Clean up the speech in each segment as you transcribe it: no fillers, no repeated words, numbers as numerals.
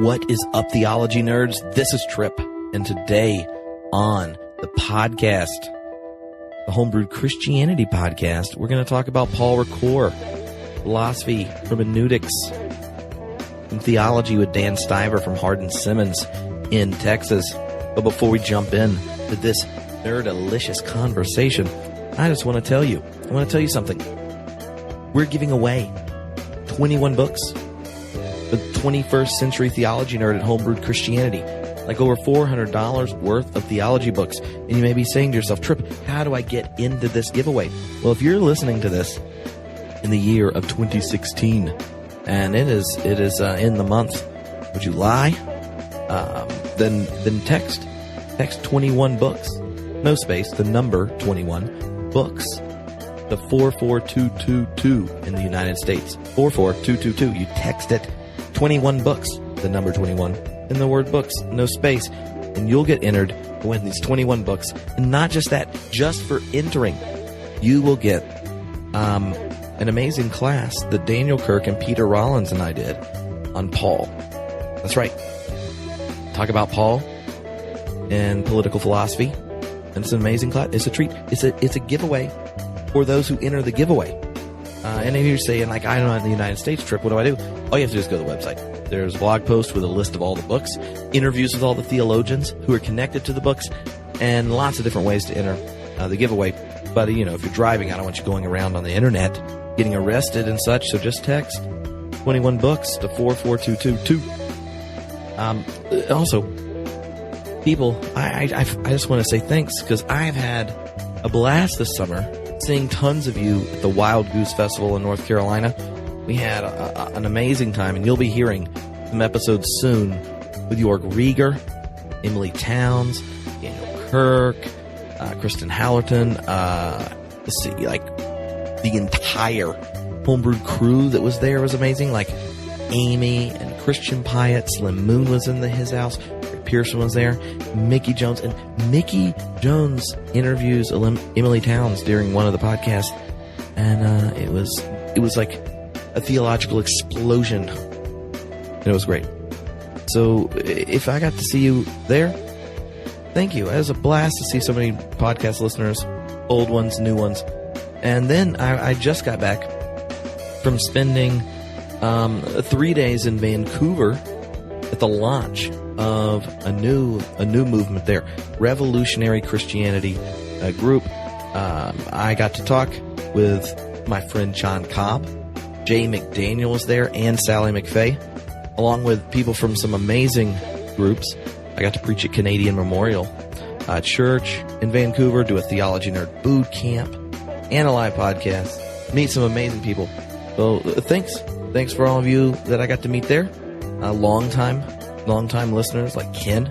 What is up, theology nerds? This is Tripp, and today on the podcast, the Homebrewed Christianity podcast, we're going to talk about Paul Ricoeur, philosophy, hermeneutics, and theology with Dan Stiver from Hardin-Simmons in Texas. But before we jump in to this nerd-alicious conversation, I just want to tell you, something. We're giving away 21 books. The 21st Century Theology Nerd at Homebrewed Christianity. Like over $400 worth of theology books. And you may be saying to yourself, Tripp, how do I get into this giveaway? Well, if you're listening to this in the year of 2016, and it is in the month of July, then text 21 books. No space, the number 21 books. The 44222 in the United States. 44222. You text it. 21 books, the number 21, and the word books, no space, and you'll get entered to win these 21 books. And not just that, just for entering, you will get an amazing class that Daniel Kirk and Peter Rollins and I did on Paul. That's right. Talk about Paul and political philosophy, and it's an amazing class. It's a treat. It's a giveaway for those who enter the giveaway. And if you're saying, like, I don't know, in the United States, Tripp, what do I do? All you have to do is go to the website. There's a blog post with a list of all the books, interviews with all the theologians who are connected to the books, and lots of different ways to enter the giveaway. But, if you're driving, I don't want you going around on the internet getting arrested and such, so just text 21 books to 44222. Also, people, I just want to say thanks, because I've had a blast this summer seeing tons of you at the Wild Goose Festival in North Carolina. We had an amazing time, and you'll be hearing some episodes soon with York Rieger, Emily Towns, Daniel Kirk, Kristen Hallerton, the entire Homebrewed crew that was there was amazing, like Amy and Christian Pyatt, Slim Moon was in his house, Rick Pearson was there, Mickey Jones, and Mickey Jones interviews Emily Towns during one of the podcasts, and it was like a theological explosion, and it was great. So if I got to see you there, thank you. It was a blast to see so many podcast listeners, old ones, new ones. And then I just got back from spending 3 days in Vancouver at the launch of a new movement there, Revolutionary Christianity group. I got to talk with my friend John Cobb. Jay McDaniel was there, and Sally McFay, along with people from some amazing groups. I got to preach at Canadian Memorial Church in Vancouver, do a Theology Nerd boot camp, and a live podcast, meet some amazing people. So thanks for all of you that I got to meet there. Long time listeners like Ken.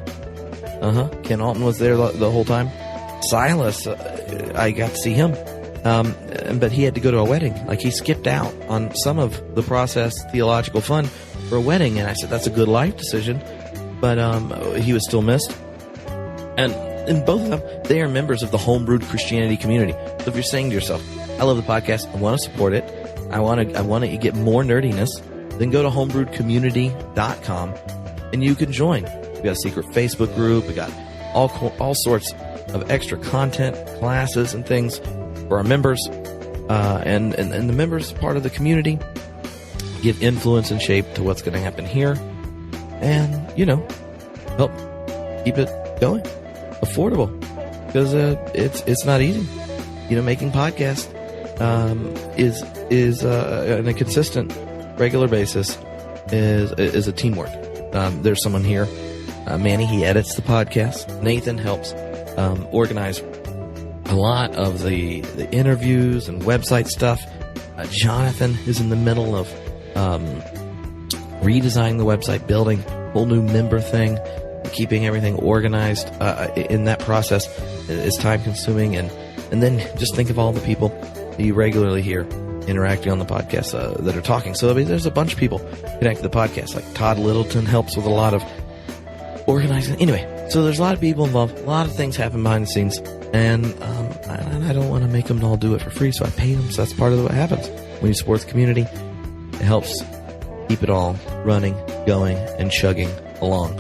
Ken Alton was there the whole time. Silas, I got to see him. But he had to go to a wedding. Like, he skipped out on some of the Process Theological Fund for a wedding, and I said, that's a good life decision. But he was still missed. And both of them, they are members of the Homebrewed Christianity community. So if you're saying to yourself, I love the podcast, I want to support it, I want to get more nerdiness, then go to homebrewedcommunity.com and you can join. We got a secret Facebook group. We got all sorts of extra content, classes, and things for our members, and the members, part of the community, give influence and shape to what's going to happen here, and help keep it going, affordable, because it's not easy. Making podcasts is on a consistent, regular basis is a teamwork. There's someone here, Manny. He edits the podcast. Nathan helps organize a lot of the interviews and website stuff. Jonathan is in the middle of redesigning the website, building a whole new member thing, keeping everything organized. In that process is time consuming, and then just think of all the people that you regularly hear interacting on the podcast that are talking. So there's a bunch of people connected to the podcast, like Todd Littleton helps with a lot of organizing. Anyway, so there's a lot of people involved, a lot of things happen behind the scenes, and I don't want to make them all do it for free, so I pay them. So that's part of what happens when you support the community. It helps keep it all running going and chugging along.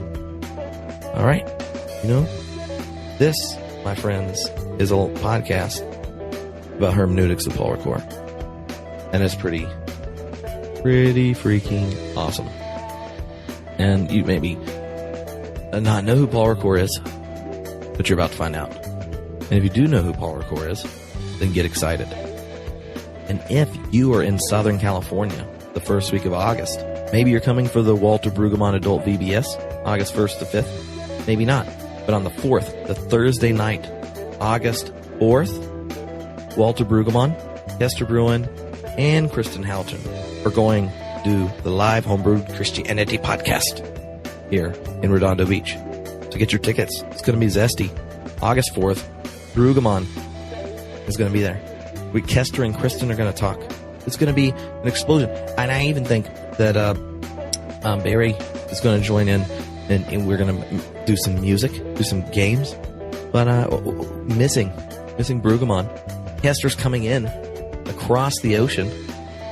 All right. This, my friends, is a podcast about hermeneutics of Paul Ricoeur. And it's pretty freaking awesome. And you maybe not know who Paul Ricoeur is, but you're about to find out. And if you do know who Paul Ricoeur is, then get excited. And if you are in Southern California the first week of August, maybe you're coming for the Walter Brueggemann Adult VBS, August 1st to 5th. Maybe not. But on the 4th, the Thursday night, August 4th, Walter Brueggemann, Hester Bruin, and Kristen Houghton are going to do the live Homebrewed Christianity podcast here in Redondo Beach. So get your tickets. It's going to be zesty. August 4th, Brueggemann is going to be there. Kester and Kristen are going to talk. It's going to be an explosion. And I even think that Barry is going to join in, and we're going to do some music, do some games. But missing Brueggemann. Kester's coming in across the ocean.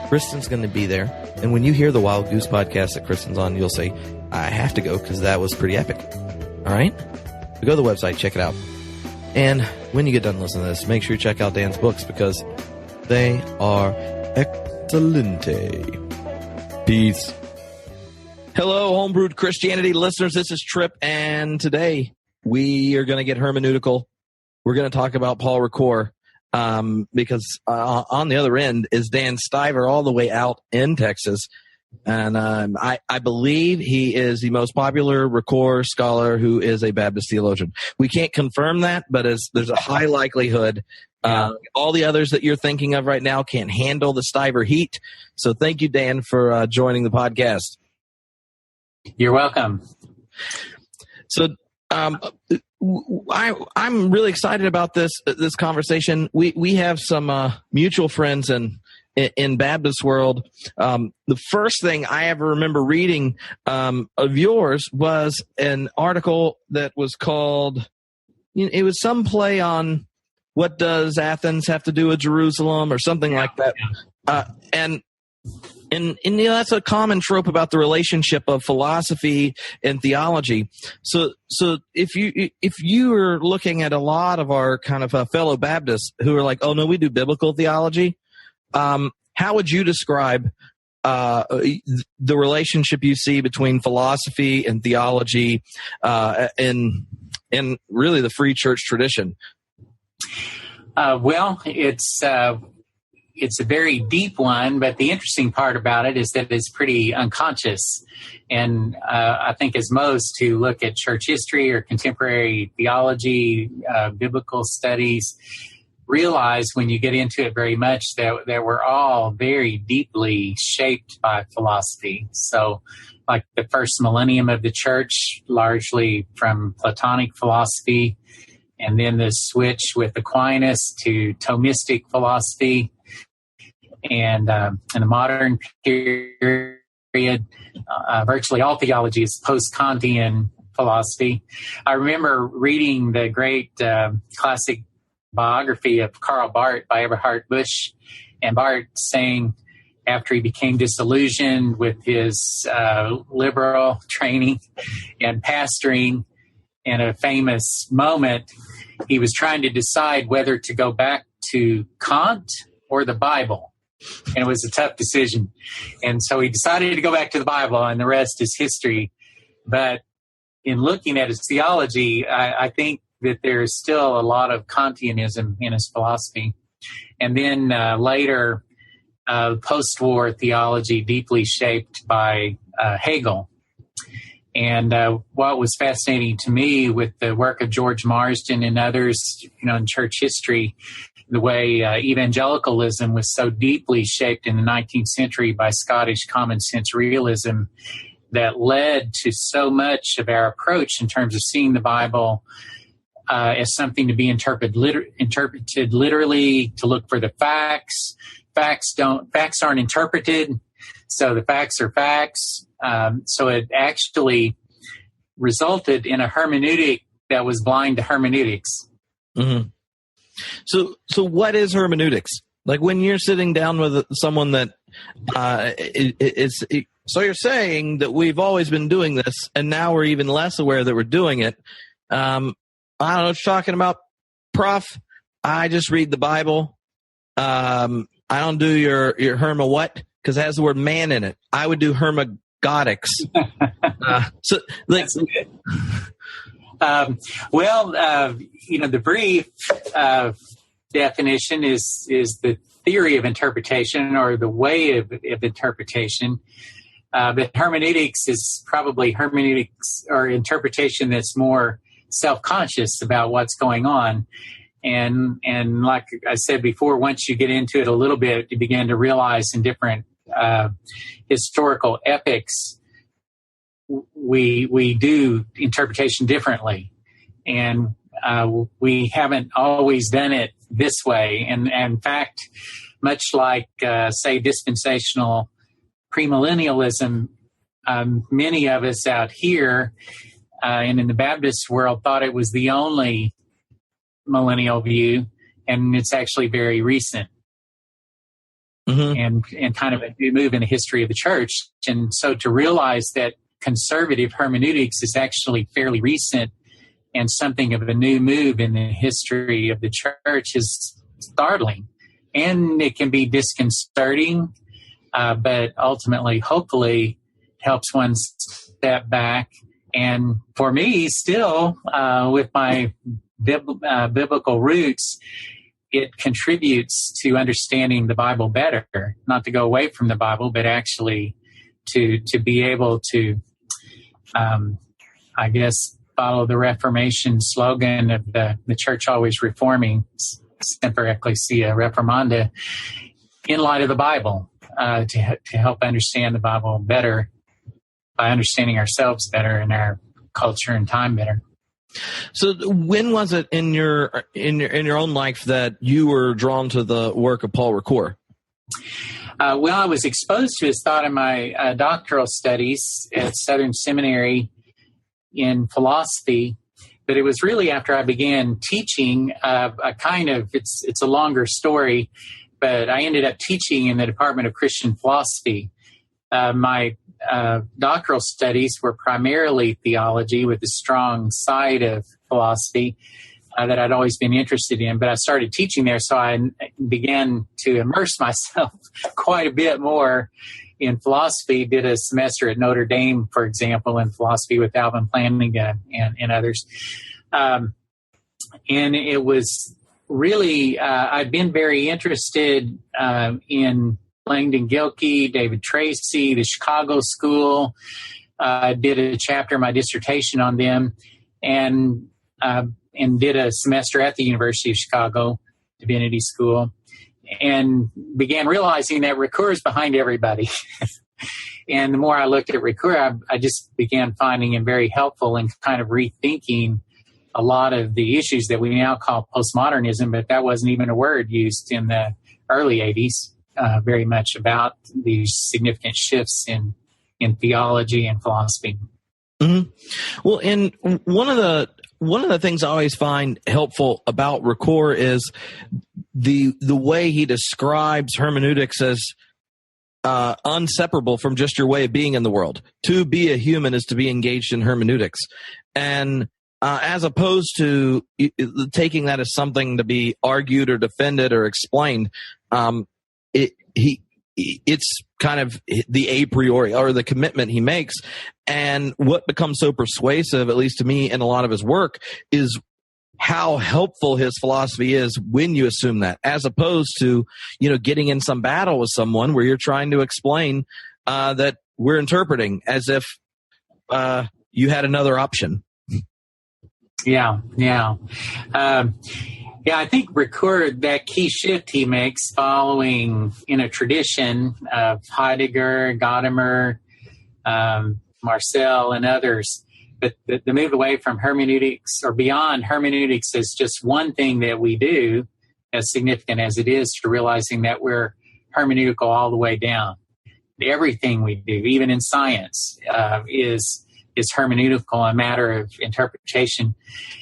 Kristen's going to be there. And when you hear the Wild Goose podcast that Kristen's on, you'll say, I have to go because that was pretty epic. All right? So go to the website, check it out. And when you get done listening to this, make sure you check out Dan's books because they are excelente. Peace. Hello, Homebrewed Christianity listeners. This is Tripp, and today we are going to get hermeneutical. We're going to talk about Paul Ricoeur because on the other end is Dan Stiver all the way out in Texas. And I believe he is the most popular Ricoeur scholar who is a Baptist theologian. We can't confirm that, but there's a high likelihood. All the others that you're thinking of right now can't handle the Stiver heat. So thank you, Dan, for joining the podcast. You're welcome. So I'm really excited about this conversation. We have some mutual friends in Baptist world. The first thing I ever remember reading of yours was an article that was called, it was some play on what does Athens have to do with Jerusalem or something like that. And that's a common trope about the relationship of philosophy and theology. So if you are looking at a lot of our kind of fellow Baptists who are like, oh no, we do biblical theology. How would you describe the relationship you see between philosophy and theology in really the free church tradition? Well, it's a very deep one, but the interesting part about it is that it's pretty unconscious. And I think as most who look at church history or contemporary theology, biblical studies, realize when you get into it very much that we're all very deeply shaped by philosophy. So like the first millennium of the church, largely from Platonic philosophy, and then the switch with Aquinas to Thomistic philosophy. And in the modern period, virtually all theology is post-Kantian philosophy. I remember reading the great classic biography of Karl Barth by Eberhard Busch, and Barth saying after he became disillusioned with his liberal training and pastoring, in a famous moment, he was trying to decide whether to go back to Kant or the Bible. And it was a tough decision. And so he decided to go back to the Bible, and the rest is history. But in looking at his theology, I think that there's still a lot of Kantianism in his philosophy. And then later, post-war theology deeply shaped by Hegel. And what was fascinating to me with the work of George Marsden and others, in church history, the way evangelicalism was so deeply shaped in the 19th century by Scottish common sense realism that led to so much of our approach in terms of seeing the Bible as something to be interpreted literally, to look for the facts. Facts aren't interpreted, so the facts are facts. So it actually resulted in a hermeneutic that was blind to hermeneutics. Mm-hmm. So what is hermeneutics? Like when you're sitting down with someone that is So you're saying that we've always been doing this, and now we're even less aware that we're doing it. I don't know what you're talking about, Prof. I just read the Bible. I don't do your herma what, because it has the word man in it. I would do hermeneutics. The brief definition is the theory of interpretation or the way of interpretation. But hermeneutics is probably hermeneutics or interpretation that's more self-conscious about what's going on. And like I said before, once you get into it a little bit, you begin to realize in different historical epics, we do interpretation differently. And we haven't always done it this way. And in fact, much like, say, dispensational premillennialism, many of us out here and in the Baptist world thought it was the only millennial view, and it's actually very recent. And kind of a new move in the history of the church. And so to realize that conservative hermeneutics is actually fairly recent and something of a new move in the history of the church is startling. And it can be disconcerting, but ultimately, hopefully, helps one step back. And for me, still, with my biblical roots, it contributes to understanding the Bible better, not to go away from the Bible, but actually to be able to, follow the Reformation slogan of the church always reforming, Semper Ecclesia Reformanda, in light of the Bible, to help understand the Bible better by understanding ourselves better and our culture and time better. So when was it in your own life that you were drawn to the work of Paul Ricoeur? I was exposed to his thought in my doctoral studies at Southern Seminary in philosophy, but it was really after I began teaching it's a longer story, but I ended up teaching in the Department of Christian Philosophy. My doctoral studies were primarily theology with a strong side of philosophy that I'd always been interested in, but I started teaching there, so I began to immerse myself quite a bit more in philosophy. Did a semester at Notre Dame, for example, in philosophy with Alvin Plantinga and others. And it was really, I've been very interested in Langdon Gilkey, David Tracy, the Chicago School. I did a chapter of my dissertation on them and did a semester at the University of Chicago Divinity School and began realizing that Ricoeur is behind everybody. And the more I looked at Ricoeur, I just began finding him very helpful in kind of rethinking a lot of the issues that we now call postmodernism, but that wasn't even a word used in the early 80s. Very much about these significant shifts in theology and philosophy. Mm-hmm. Well, and one of the things I always find helpful about Ricoeur is the way he describes hermeneutics as inseparable from just your way of being in the world. To be a human is to be engaged in hermeneutics, and as opposed to taking that as something to be argued or defended or explained. It's kind of the a priori or the commitment he makes. And what becomes so persuasive, at least to me, in a lot of his work is how helpful his philosophy is when you assume that, as opposed to, getting in some battle with someone where you're trying to explain that we're interpreting as if you had another option. Yeah. I think Ricoeur, that key shift he makes following in a tradition of Heidegger, Gadamer, Marcel, and others, but the move away from hermeneutics or beyond hermeneutics is just one thing that we do, as significant as it is, to realizing that we're hermeneutical all the way down. Everything we do, even in science, is hermeneutical, a matter of interpretation.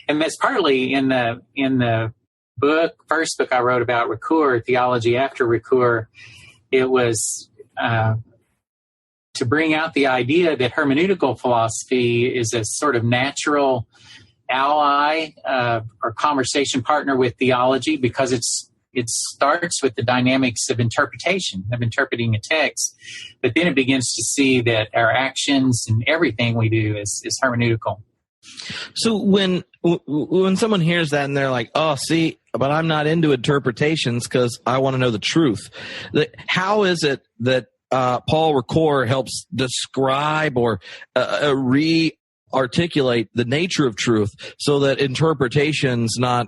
And that's partly in the first book I wrote about Ricoeur, Theology After Ricoeur. It was to bring out the idea that hermeneutical philosophy is a sort of natural ally or conversation partner with theology, because it starts with the dynamics of interpretation, of interpreting a text, but then it begins to see that our actions and everything we do is hermeneutical. So when someone hears that and they're like, oh, see, but I'm not into interpretations because I want to know the truth. How is it that Paul Ricoeur helps describe or re-articulate the nature of truth so that interpretation's not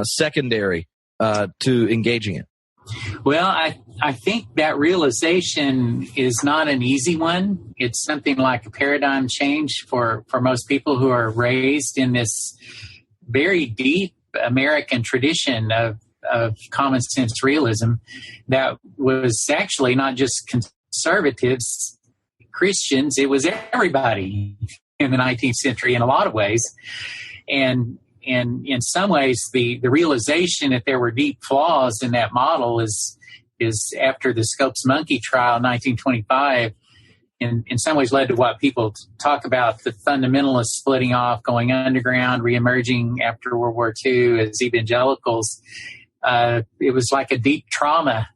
secondary to engaging it? Well, I think that realization is not an easy one. It's something like a paradigm change for most people who are raised in this very deep American tradition of common sense realism that was actually not just conservatives, Christians, it was everybody in the 19th century in a lot of ways. And in some ways, the realization that there were deep flaws in that model is after the Scopes Monkey trial in 1925, in some ways led to what people talk about, the fundamentalists splitting off, going underground, reemerging after World War II as evangelicals. It was like a deep trauma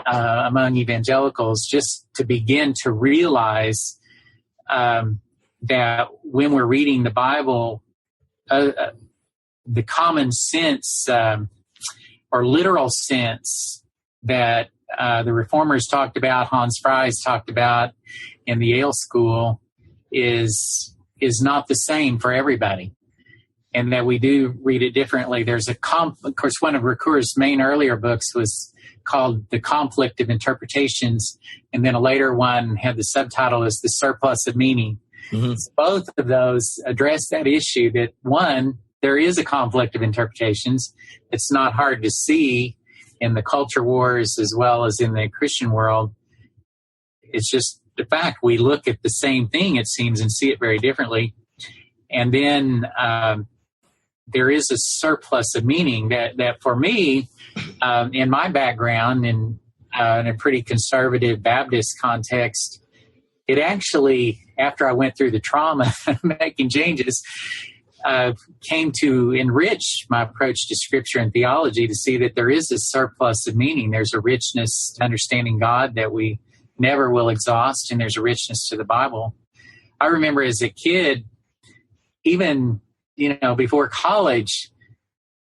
among evangelicals just to begin to realize that when we're reading the Bible, the common sense or literal sense that the reformers talked about, Hans Fries talked about in the Yale School is not the same for everybody, and that we do read it differently. There's of course, one of Ricoeur's main earlier books was called The Conflict of Interpretations, and then a later one had the subtitle as The Surplus of Meaning. Mm-hmm. So both of those address that issue that, one, there is a conflict of interpretations. It's not hard to see in the culture wars as well as in the Christian world. It's just the fact we look at the same thing, it seems, and see it very differently. And then there is a surplus of meaning that for me, in my background, in a pretty conservative Baptist context, it actually, after I went through the trauma of making changes, came to enrich my approach to Scripture and theology to see that there is a surplus of meaning. There's a richness to understanding God that we never will exhaust, and there's a richness to the Bible. I remember as a kid, even before college,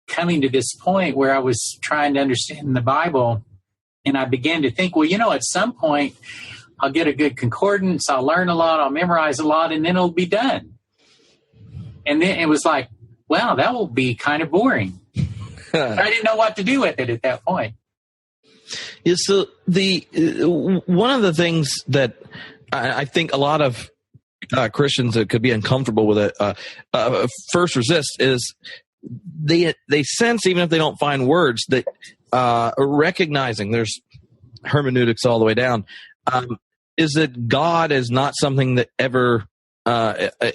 coming to this point where I was trying to understand the Bible, and I began to think, well, at some point I'll get a good concordance, I'll learn a lot, I'll memorize a lot, and then it'll be done. And then it was like, wow, that will be kind of boring. I didn't know what to do with it at that point. Yeah, so one of the things that I think a lot of Christians that could be uncomfortable with it first resist is they sense, even if they don't find words, that recognizing there's hermeneutics all the way down, is that God is not something that ever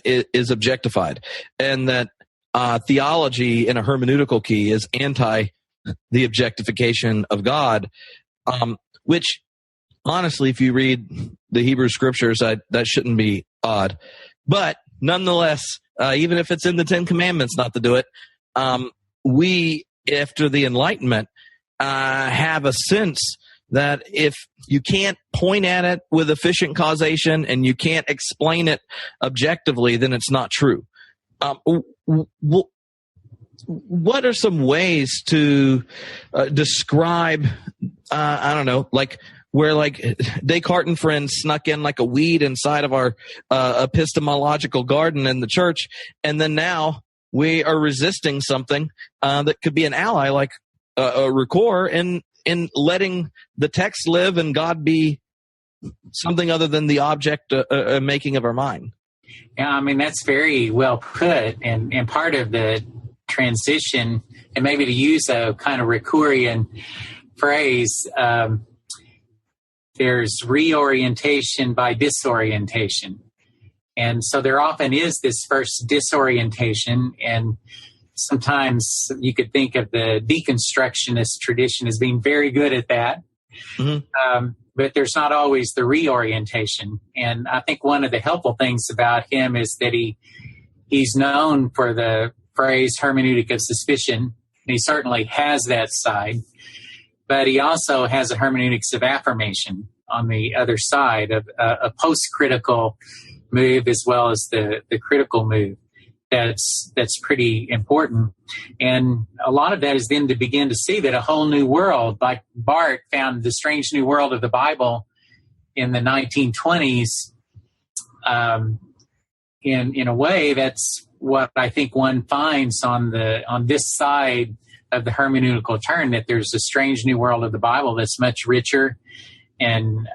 is objectified, and that theology in a hermeneutical key is anti the objectification of God, which honestly, if you read the Hebrew scriptures, that shouldn't be odd. But nonetheless, even if it's in the Ten Commandments not to do it, we, after the Enlightenment, have a sense that if you can't point at it with efficient causation and you can't explain it objectively, then it's not true. What are some ways to describe, I don't know, like where like Descartes and friends snuck in like a weed inside of our epistemological garden in the church, and then now we are resisting something that could be an ally like Ricoeur in letting the text live and God be something other than the object making of our mind. Yeah, I mean, that's very well put. And part of the transition, and maybe to use a kind of Ricoeurian phrase, there's reorientation by disorientation. And so there often is this first disorientation, and sometimes you could think of the deconstructionist tradition as being very good at that. But there's not always the reorientation. And I think one of the helpful things about him is that he's known for the phrase hermeneutic of suspicion. And he certainly has that side, but he also has a hermeneutics of affirmation on the other side of a post-critical move as well as the critical move. That's pretty important. And a lot of that is then to begin to see that a whole new world, like Barth found the strange new world of the Bible in the 1920s, in a way, that's what I think one finds on this side of the hermeneutical turn, that there's a strange new world of the Bible that's much richer, and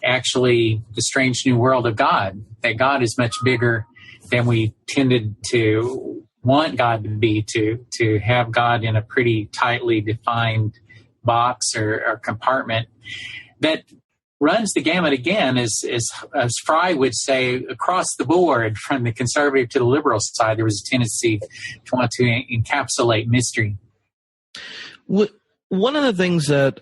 actually the strange new world of God, that God is much bigger than we tended to want God to be, to have God in a pretty tightly defined box or compartment that runs the gamut again, as Fry would say, across the board, from the conservative to the liberal side. There was a tendency to want to encapsulate mystery. One of the things that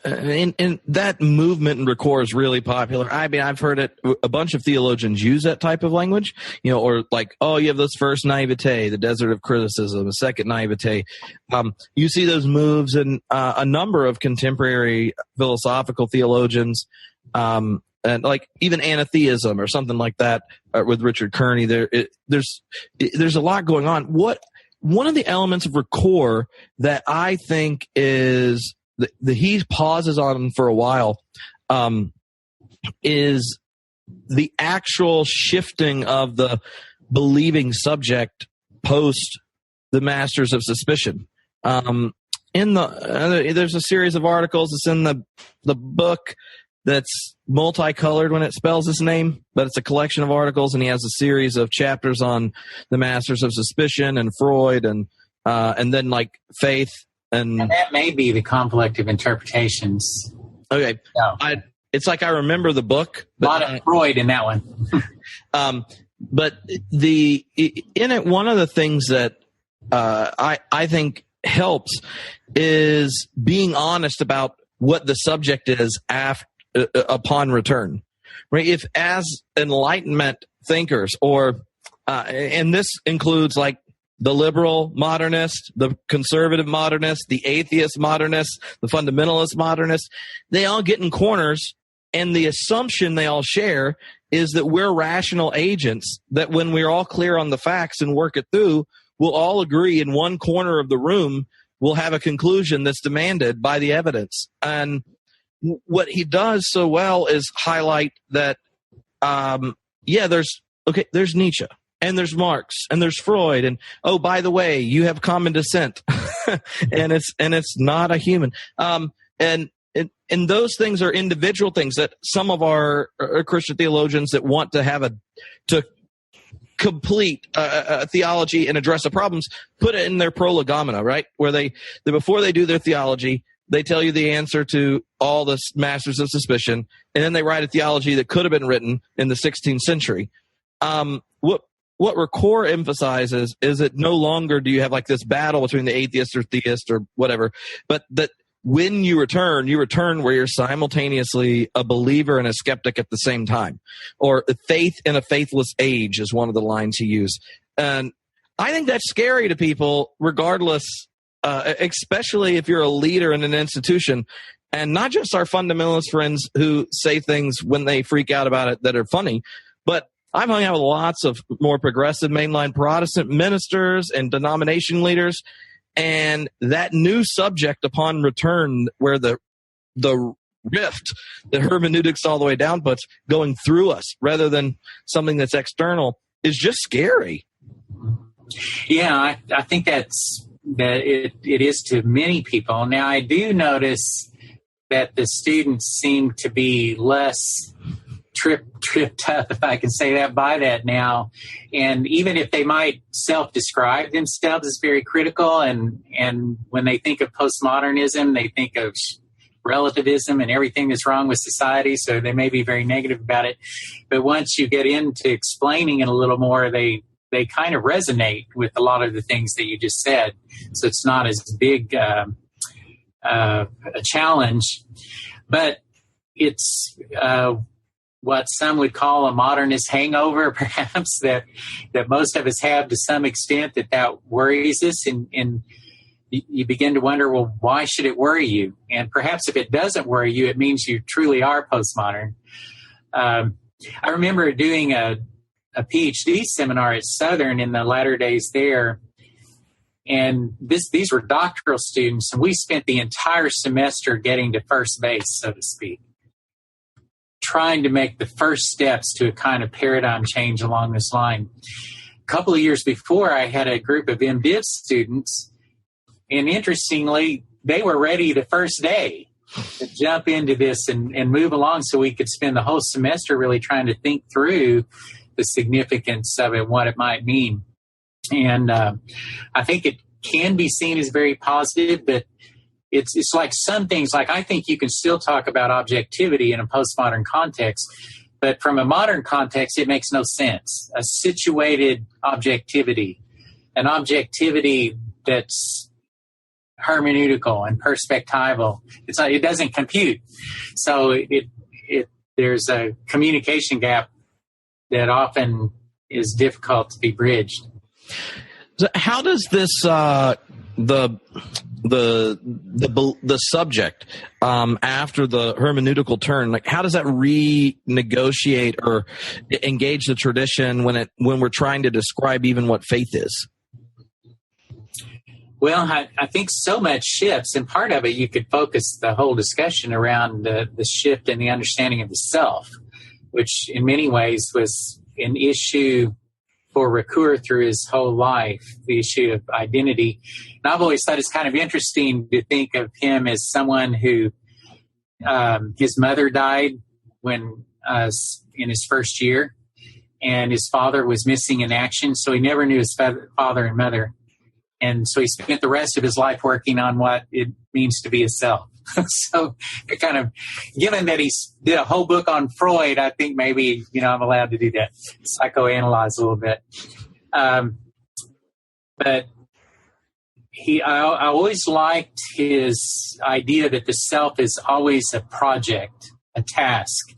in that movement in Ricoeur is really popular. I mean, I've heard it. A bunch of theologians use that type of language, or like, oh, you have this first naivete, the desert of criticism, a second naivete. You see those moves in a number of contemporary philosophical theologians, and like even anatheism or something like that with Richard Kearney. There's a lot going on. One of the elements of Ricoeur that I think is that he pauses on for a while is the actual shifting of the believing subject post the Masters of Suspicion. There's a series of articles. It's in the book that's multicolored when it spells his name, but it's a collection of articles, and he has a series of chapters on the Masters of Suspicion and Freud and then like faith and that may be the conflict of interpretations. Okay. Yeah. It's like I remember the book. A lot of Freud in that one. But in it, one of the things that I think helps is being honest about what the subject is upon return, right? If as Enlightenment thinkers, or and this includes like the liberal modernist, the conservative modernist, the atheist modernist, the fundamentalist modernist, they all get in corners, and the assumption they all share is that we're rational agents, that when we're all clear on the facts and work it through, we'll all agree in one corner of the room, we'll have a conclusion that's demanded by the evidence. And what he does so well is highlight that, there's Nietzsche, and there's Marx, and there's Freud, and oh, by the way, you have common descent, and it's not a human. And those things are individual things that some of our Christian theologians that want to have to complete theology and address the problems put it in their prolegomena, right? Where they before they do their theology, they tell you the answer to all the Masters of Suspicion, and then they write a theology that could have been written in the 16th century. What Ricoeur emphasizes is that no longer do you have like this battle between the atheist or theist or whatever, but that when you return where you're simultaneously a believer and a skeptic at the same time, or faith in a faithless age is one of the lines he used. And I think that's scary to people, regardless, especially if you're a leader in an institution, and not just our fundamentalist friends who say things when they freak out about it that are funny, but I've hung out with lots of more progressive mainline Protestant ministers and denomination leaders, and that new subject upon return, where the rift that hermeneutics all the way down puts going through us rather than something that's external, is just scary. Yeah, I think that it is to many people. Now, I do notice that the students seem to be less tripped up, if I can say that, by that now. And even if they might self-describe themselves as very critical, and when they think of postmodernism, they think of relativism and everything that's wrong with society, so they may be very negative about it. But once you get into explaining it a little more, they kind of resonate with a lot of the things that you just said. So it's not as big a challenge, but it's what some would call a modernist hangover, perhaps, that most of us have to some extent, that worries us, and you begin to wonder, well, why should it worry you? And perhaps if it doesn't worry you, it means you truly are postmodern. I remember doing a PhD seminar at Southern in the latter days there, and these were doctoral students, and we spent the entire semester getting to first base, so to speak, trying to make the first steps to a kind of paradigm change along this line. A couple of years before, I had a group of MDiv students, and interestingly, they were ready the first day to jump into this and move along, so we could spend the whole semester really trying to think through the significance of it, what it might mean. And I think it can be seen as very positive, but it's like some things, like I think you can still talk about objectivity in a postmodern context, but from a modern context, it makes no sense. A situated objectivity, an objectivity that's hermeneutical and perspectival, it doesn't compute. So there's a communication gap that often is difficult to be bridged. So how does this the subject after the hermeneutical turn, like how does that renegotiate or engage the tradition when we're trying to describe even what faith is? Well, I think so much shifts, and part of it you could focus the whole discussion around the shift in the understanding of the self, which in many ways was an issue for Ricouer through his whole life, the issue of identity. And I've always thought it's kind of interesting to think of him as someone who his mother died when in his first year, and his father was missing in action, so he never knew his father and mother. And so he spent the rest of his life working on what it means to be a self. So kind of, given that he did a whole book on Freud, I think maybe, I'm allowed to do that, psychoanalyze a little bit. But I always liked his idea that the self is always a project, a task,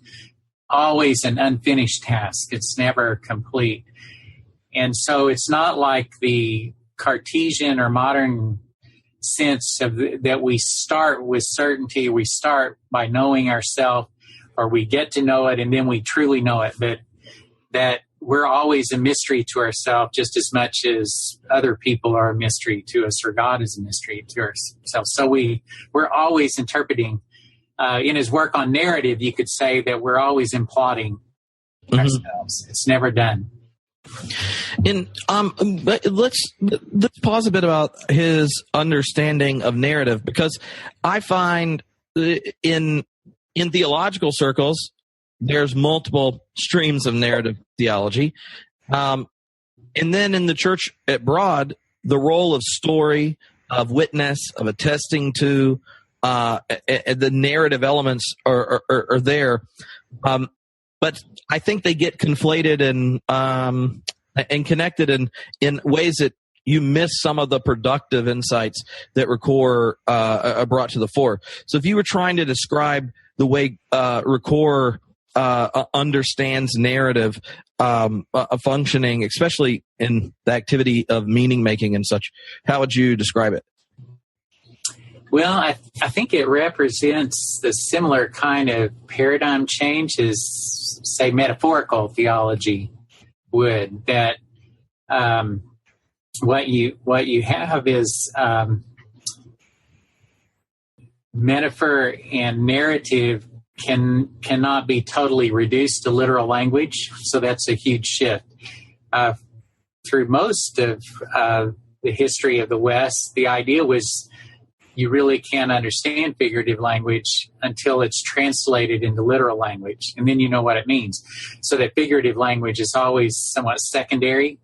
always an unfinished task. It's never complete. And so it's not like the Cartesian or modern sense of that we start with certainty, we start by knowing ourselves, or we get to know it and then we truly know it, but that we're always a mystery to ourselves just as much as other people are a mystery to us, or God is a mystery to ourselves. So we're always interpreting. In his work on narrative, you could say that we're always imploding ourselves. It's never done. And let's pause a bit about his understanding of narrative, because I find in theological circles there's multiple streams of narrative theology, and then in the church at Broad, the role of story, of witness, of attesting to the narrative elements are there. But I think they get conflated and connected in ways that you miss some of the productive insights that Ricoeur brought to the fore. So if you were trying to describe the way Ricoeur understands narrative functioning, especially in the activity of meaning making and such, how would you describe it? Well, I think it represents the similar kind of paradigm change as, say, metaphorical theology would. That what you have is metaphor and narrative cannot be totally reduced to literal language. So that's a huge shift. Through most of the history of the West, the idea was you really can't understand figurative language until it's translated into literal language, and then you know what it means. So that figurative language is always somewhat secondary.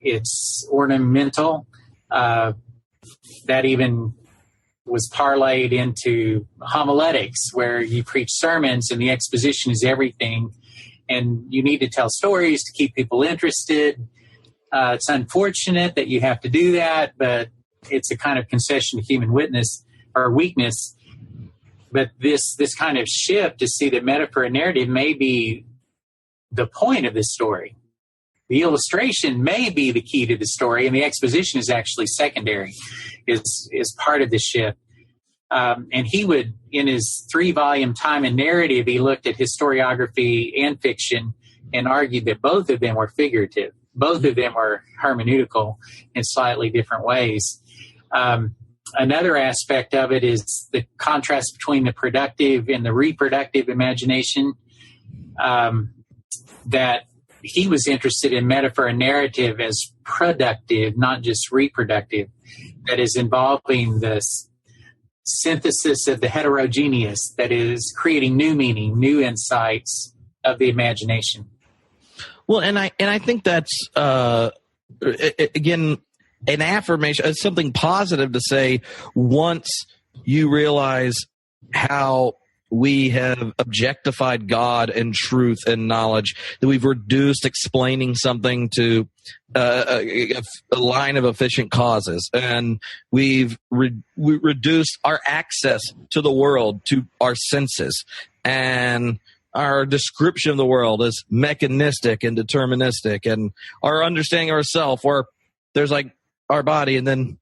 It's ornamental. That even was parlayed into homiletics, where you preach sermons and the exposition is everything, and you need to tell stories to keep people interested. It's unfortunate that you have to do that, but it's a kind of concession to human witness or weakness. But this kind of shift to see that metaphor and narrative may be the point of this story. The illustration may be the key to the story, and the exposition is actually secondary, is part of the shift. And he would, in his 3-volume Time and Narrative, he looked at historiography and fiction and argued that both of them were figurative. Both of them are hermeneutical in slightly different ways. Another aspect of it is the contrast between the productive and the reproductive imagination, that he was interested in metaphor and narrative as productive, not just reproductive, that is involving the synthesis of the heterogeneous, that is creating new meaning, new insights of the imagination. Well, and I think that's again an affirmation. It's something positive to say once you realize how we have objectified God and truth and knowledge, that we've reduced explaining something to a line of efficient causes, and we've reduced our access to the world to our senses, and our description of the world is mechanistic and deterministic, and our understanding of ourselves, or there's like our body, and then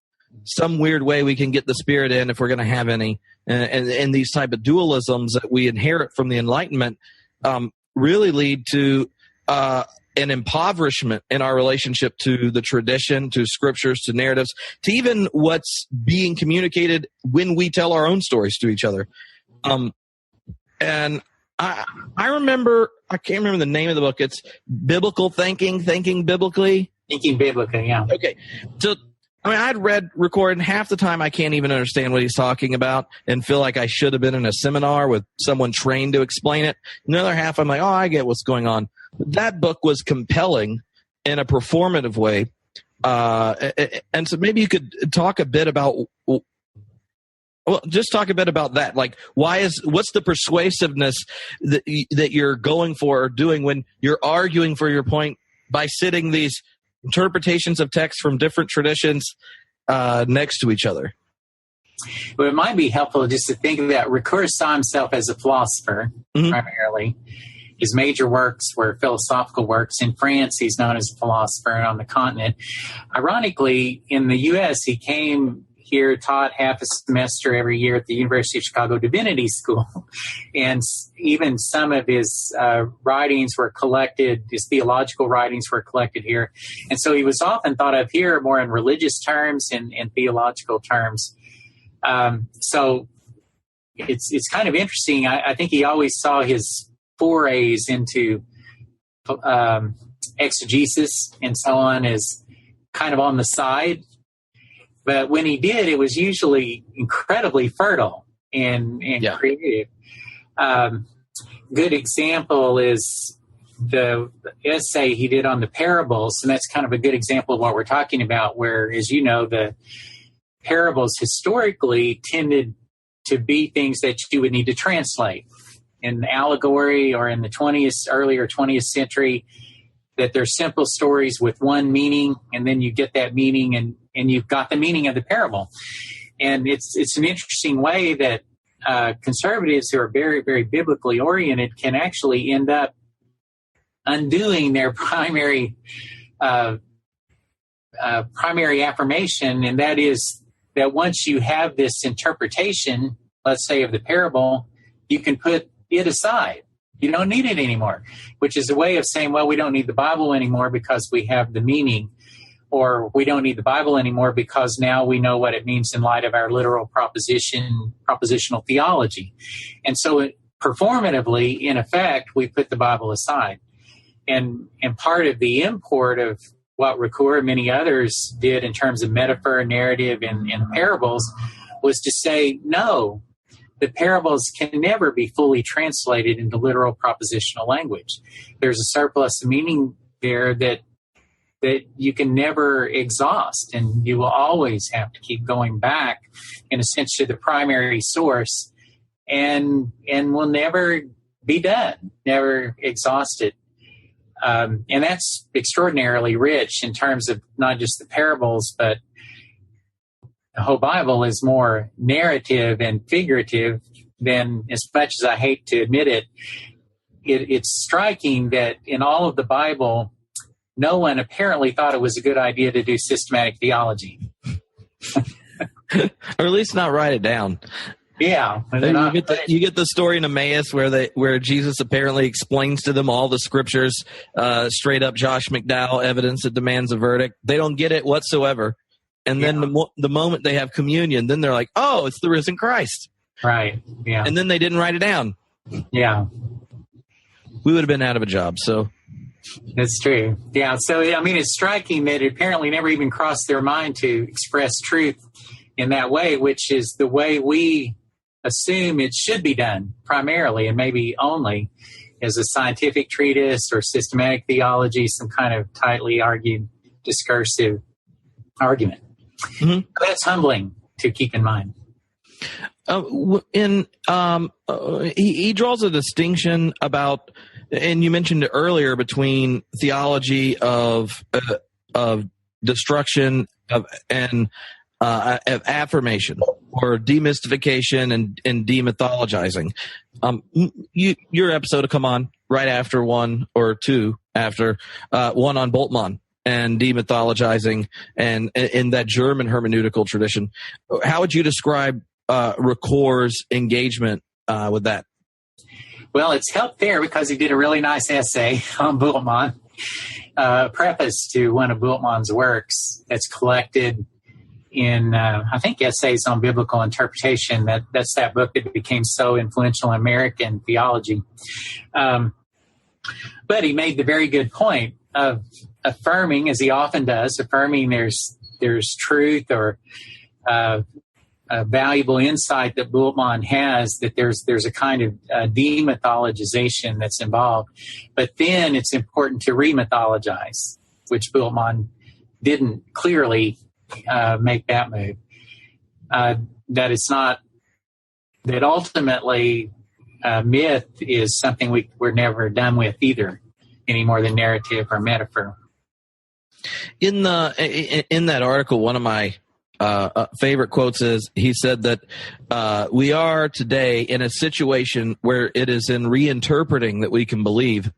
some weird way we can get the spirit in if we're going to have any. And these type of dualisms that we inherit from the Enlightenment really lead to an impoverishment in our relationship to the tradition, to scriptures, to narratives, to even what's being communicated when we tell our own stories to each other. And I remember, I can't remember the name of the book. It's Biblical Thinking Biblically. Thinking Biblically, yeah. Okay. So, I mean, I'd read Ricoeur, and half the time I can't even understand what he's talking about and feel like I should have been in a seminar with someone trained to explain it. Another half, I'm like, oh, I get what's going on. But that book was compelling in a performative way. And so maybe you could talk a bit about, well, just talk a bit about that. Like, what's the persuasiveness that you're going for or doing when you're arguing for your point by sitting these interpretations of text from different traditions next to each other? Well, it might be helpful just to think that Ricoeur saw himself as a philosopher, primarily. His major works were philosophical works. In France, he's known as a philosopher, and on the continent. Ironically, in the U.S., he came here, taught half a semester every year at the University of Chicago Divinity School. And even some of his writings were collected, his theological writings were collected here. And so he was often thought of here more in religious terms and theological terms. So it's kind of interesting. I think he always saw his forays into exegesis and so on as kind of on the side. But when he did, it was usually incredibly fertile and creative. Good example is the essay he did on the parables, and that's kind of a good example of what we're talking about, where, as you know, the parables historically tended to be things that you would need to translate. In allegory or in the earlier 20th century, that they're simple stories with one meaning, and then you get that meaning and you've got the meaning of the parable. And it's an interesting way that conservatives who are very, very biblically oriented can actually end up undoing their primary affirmation, and that is that once you have this interpretation, let's say, of the parable, you can put it aside. You don't need it anymore, which is a way of saying, well, we don't need the Bible anymore because we have the meaning, or we don't need the Bible anymore because now we know what it means in light of our literal propositional theology. And so performatively, in effect, we put the Bible aside. And part of the import of what Ricoeur and many others did in terms of metaphor, narrative, and parables was to say, no, the parables can never be fully translated into literal propositional language. There's a surplus of meaning there that you can never exhaust, and you will always have to keep going back, in a sense, to the primary source, and will never be done, never exhausted. And that's extraordinarily rich in terms of not just the parables, but the whole Bible is more narrative and figurative than, as much as I hate to admit it, it's striking that in all of the Bible, no one apparently thought it was a good idea to do systematic theology. Or at least not write it down. Yeah. You get the story in Emmaus where Jesus apparently explains to them all the scriptures, straight up Josh McDowell evidence that demands a verdict. They don't get it whatsoever. And then the moment they have communion, then they're like, oh, it's the risen Christ. Right. Yeah. And then they didn't write it down. Yeah. We would have been out of a job. So that's true. Yeah. So, I mean, it's striking that it apparently never even crossed their mind to express truth in that way, which is the way we assume it should be done primarily, and maybe only as a scientific treatise or systematic theology, some kind of tightly argued discursive argument. Mm-hmm. That's humbling to keep in mind. He draws a distinction about, and you mentioned it earlier, between theology of destruction and affirmation, or demystification and demythologizing. Your episode will come on right after one or two after one on Bultmann and demythologizing, and in that German hermeneutical tradition. How would you describe Ricoeur's engagement with that? Well, it's helped there because he did a really nice essay on Bultmann, preface to one of Bultmann's works that's collected in, I think, Essays on Biblical Interpretation. That's that book that became so influential in American theology. But he made the very good point of affirming, as he often does, affirming there's truth or a valuable insight that Bultmann has, that there's a kind of demythologization that's involved. But then it's important to remythologize, which Bultmann didn't clearly make that move. That it's not, that ultimately myth is something we're never done with either, any more than narrative or metaphor. In that article, one of my favorite quotes is, he said that we are today in a situation where it is in reinterpreting that we can believe.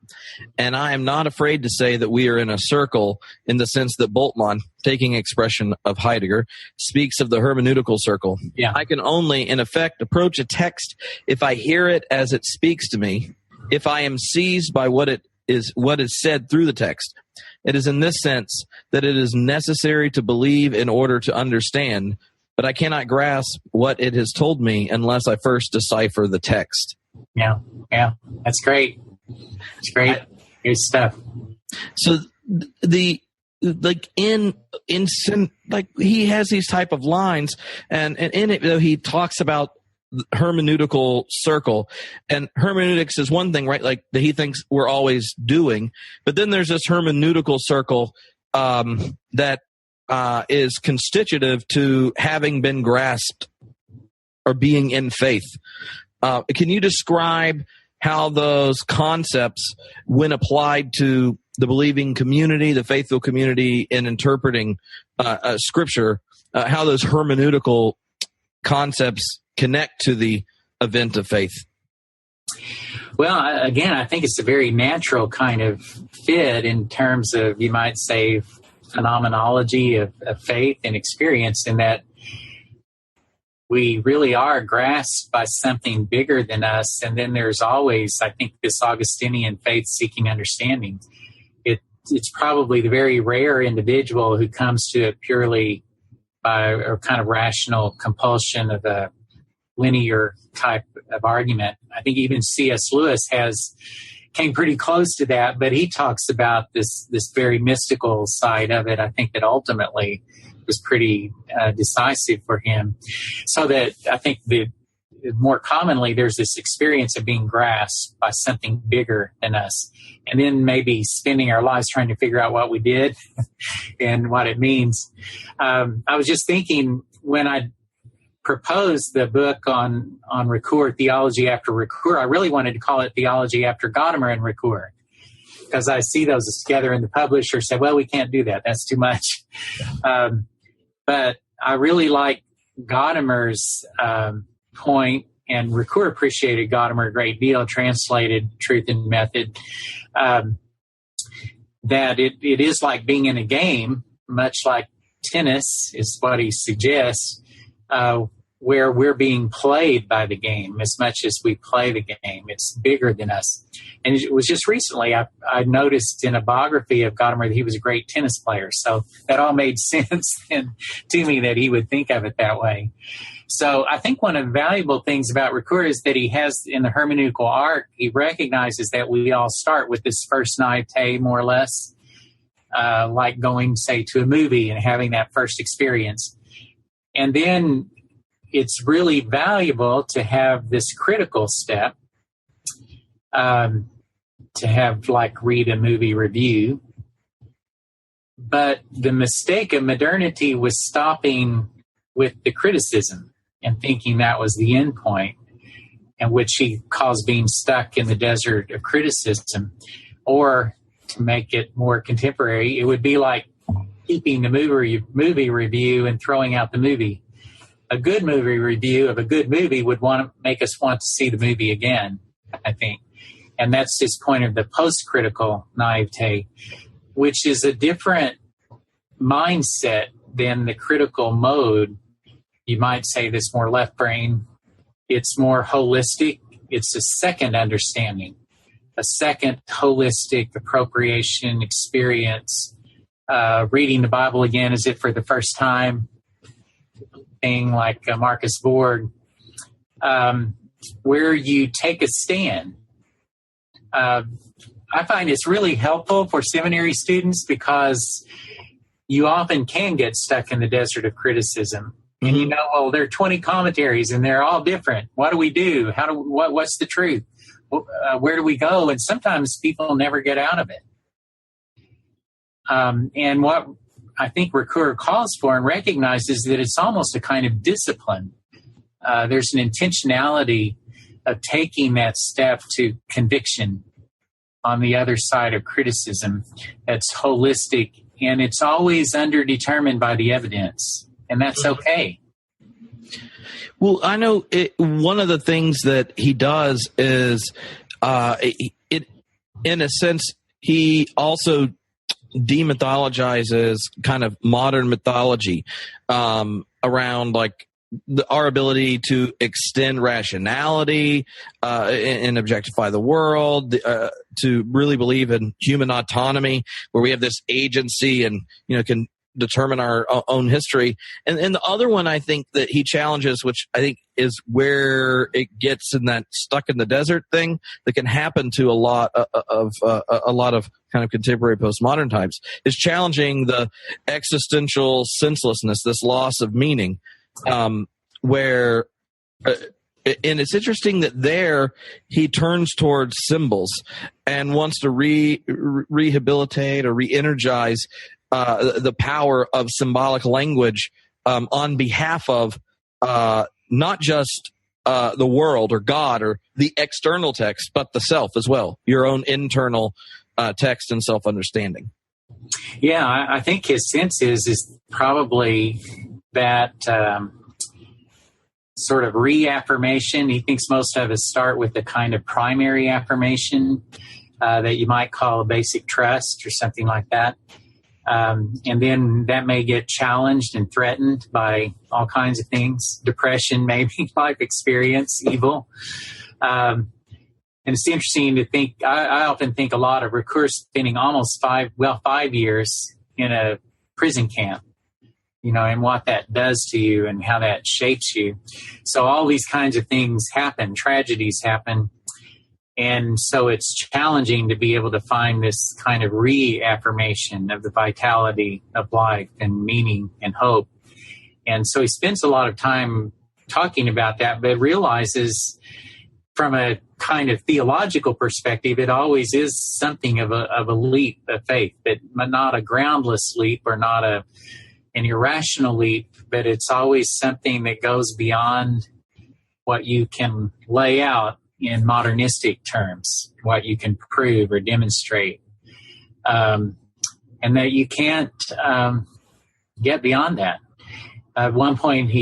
And I am not afraid to say that we are in a circle, in the sense that Bultmann, taking expression of Heidegger, speaks of the hermeneutical circle. Yeah. I can only, in effect, approach a text if I hear it as it speaks to me, if I am seized by what is said through the text. It is in this sense that it is necessary to believe in order to understand, but I cannot grasp what it has told me unless I first decipher the text. Yeah, that's great. It's great. Good stuff. So he has these type of lines, and in it, though, he talks about hermeneutical circle, and hermeneutics is one thing, right? Like, that he thinks we're always doing, but then there's this hermeneutical circle that is constitutive to having been grasped or being in faith. Can you describe how those concepts, when applied to the believing community, the faithful community, in interpreting Scripture, how those hermeneutical concepts connect to the event of faith? Well, again, I think it's a very natural kind of fit in terms of, you might say, phenomenology of faith and experience, in that we really are grasped by something bigger than us. And then there's always, I think, this Augustinian faith-seeking understanding. It's probably the very rare individual who comes to it purely by a kind of rational compulsion of a linear type of argument. I think even C.S. Lewis came pretty close to that, but he talks about this very mystical side of it. I think that ultimately was pretty decisive for him. So that I think more commonly there's this experience of being grasped by something bigger than us, and then maybe spending our lives trying to figure out what we did and what it means. I was just thinking, when I proposed the book on Ricouer, Theology After Ricouer, I really wanted to call it Theology After Gadamer and Ricouer, because I see those together, and the publisher said, well, we can't do that. That's too much. But I really like Gadamer's point, and Ricoeur appreciated Gadamer a great deal, translated Truth and Method, that it is like being in a game, much like tennis is what he suggests, where we're being played by the game as much as we play the game. It's bigger than us. And it was just recently I noticed in a biography of Gadamer that he was a great tennis player. So that all made sense then to me that he would think of it that way. So I think one of the valuable things about Ricoeur is that he has, in the hermeneutical arc, he recognizes that we all start with this first naivete, more or less, like going, say, to a movie and having that first experience. And then it's really valuable to have this critical step, to have, like, read a movie review. But the mistake of modernity was stopping with the criticism and thinking that was the end point, and which he calls being stuck in the desert of criticism. Or, to make it more contemporary, it would be like keeping the movie review and throwing out the movie. A good movie review of a good movie would make us want to see the movie again, I think. And that's his point of the post-critical naivete, which is a different mindset than the critical mode. You might say this more left brain. It's more holistic. It's a second understanding, a second holistic appropriation experience, reading the Bible again as if for the first time, thing like Marcus Borg, where you take a stand. I find it's really helpful for seminary students because you often can get stuck in the desert of criticism. And you know, well, there are 20 commentaries and they're all different. What do we do? What's the truth? Where do we go? And sometimes people never get out of it. And what I think Ricoeur calls for and recognizes that it's almost a kind of discipline. There's an intentionality of taking that step to conviction on the other side of criticism that's holistic, and it's always underdetermined by the evidence, and that's okay. Well, I know one of the things that he does is, in a sense, he also demythologizes kind of modern mythology around, like, our ability to extend rationality and objectify the world, to really believe in human autonomy, where we have this agency and, you know, can determine our own history. And the other one I think that he challenges, which I think is where it gets in that stuck in the desert thing that can happen to a lot of kind of contemporary postmodern types, is challenging the existential senselessness, this loss of meaning, where and it's interesting that there he turns towards symbols and wants to rehabilitate or re-energize the power of symbolic language on behalf of not just the world or God or the external text, but the self as well, your own internal text and self-understanding. Yeah, I think his sense is probably that sort of reaffirmation. He thinks most of us start with the kind of primary affirmation that you might call a basic trust or something like that. And then that may get challenged and threatened by all kinds of things, depression, maybe, life experience, evil. And it's interesting to think, I often think a lot of Ricoeur spending almost 5 years in a prison camp, you know, and what that does to you and how that shapes you. So all these kinds of things happen, tragedies happen. And so it's challenging to be able to find this kind of reaffirmation of the vitality of life and meaning and hope. And so he spends a lot of time talking about that, but realizes from a kind of theological perspective, it always is something of a leap of faith, but not a groundless leap or not an irrational leap, but it's always something that goes beyond what you can lay out in modernistic terms, what you can prove or demonstrate, and that you can't get beyond that. At one point,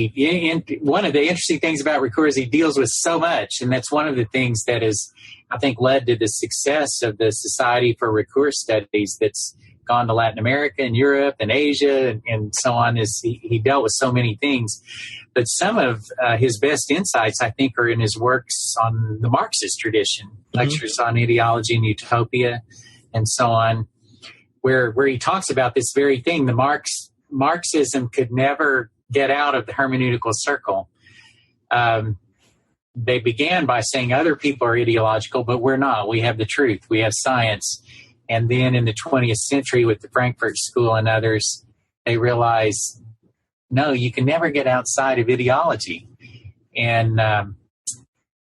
one of the interesting things about Ricoeur is he deals with so much, and that's one of the things that is, I think, led to the success of the Society for Ricoeur Studies that's gone to Latin America and Europe and Asia and so on. Is he dealt with so many things, but some of his best insights, I think, are in his works on the Marxist tradition, lectures on ideology and Utopia, and so on, where he talks about this very thing. The Marxism could never get out of the hermeneutical circle. They began by saying other people are ideological, but we're not. We have the truth. We have science. And then in the 20th century with the Frankfurt School and others, they realized, no, you can never get outside of ideology. And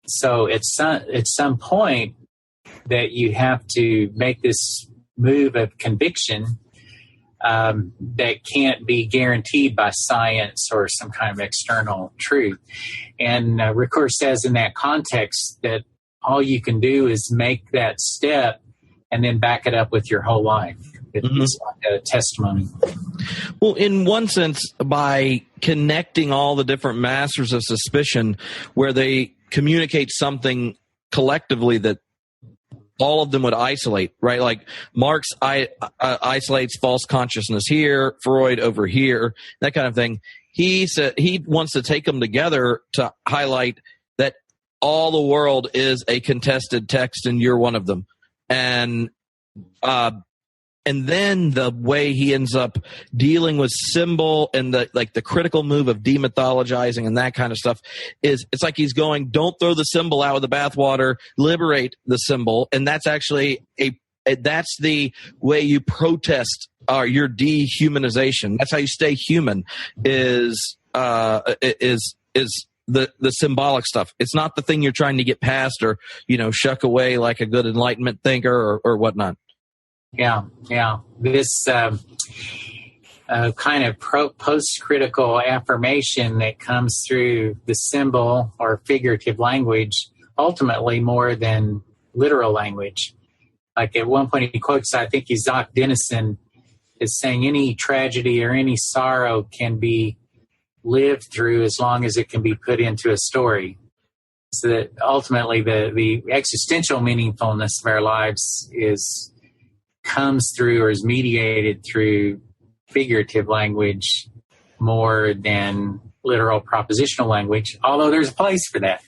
so at some point that you have to make this move of conviction that can't be guaranteed by science or some kind of external truth. And Ricoeur says in that context that all you can do is make that step and then back it up with your whole life. It's like a testimony. Well, in one sense, by connecting all the different masters of suspicion where they communicate something collectively that all of them would isolate, right? Like Marx isolates false consciousness here, Freud over here, that kind of thing. He said he wants to take them together to highlight that all the world is a contested text and you're one of them. And then the way he ends up dealing with symbol and the critical move of demythologizing and that kind of stuff is, it's like he's going, don't throw the symbol out with the bathwater, liberate the symbol. And that's actually that's the way you protest your dehumanization. That's how you stay human is the symbolic stuff. It's not the thing you're trying to get past or, shuck away like a good Enlightenment thinker or whatnot. Yeah. This kind of post-critical affirmation that comes through the symbol or figurative language, ultimately more than literal language. Like at one point he quotes, I think he's Doc Dennison, is saying any tragedy or any sorrow can be lived through as long as it can be put into a story. So that ultimately the existential meaningfulness of our lives comes through or is mediated through figurative language more than literal propositional language, although there's a place for that.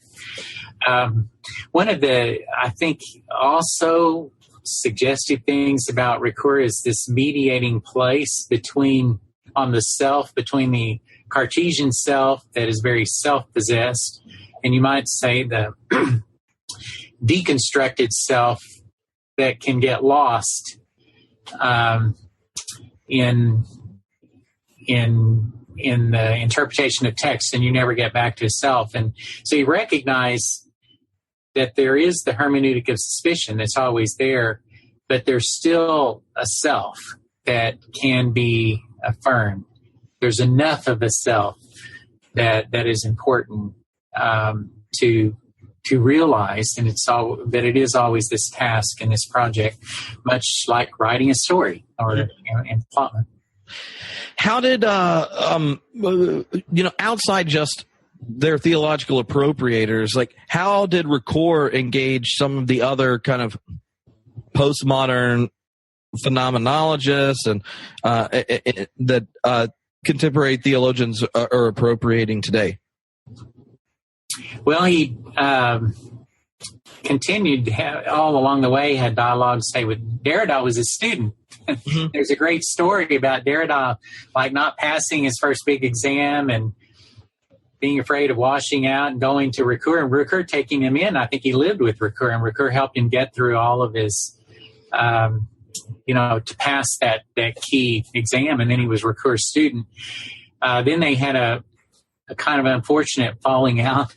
One of the, I think, also suggestive things about Ricoeur is this mediating place between the Cartesian self that is very self-possessed, and you might say the deconstructed self that can get lost in the interpretation of text, and you never get back to self. And so you recognize that there is the hermeneutic of suspicion that's always there, but there's still a self that can be affirmed. There's enough of a self that is important to realize, and that it is always this task and this project, much like writing a story or in plot. How did outside just their theological appropriators, like how did Ricoeur engage some of the other kind of postmodern phenomenologists and that contemporary theologians are appropriating today? Well, he continued to have, all along the way, had dialogues, say, with Derrida was his student. Mm-hmm. There's a great story about Derrida, like not passing his first big exam and being afraid of washing out and going to Ricoeur, and Ricoeur taking him in. I think he lived with Ricoeur, and Ricoeur helped him get through all of his, to pass that key exam, and then he was Ricoeur's student. Then they had a kind of unfortunate falling out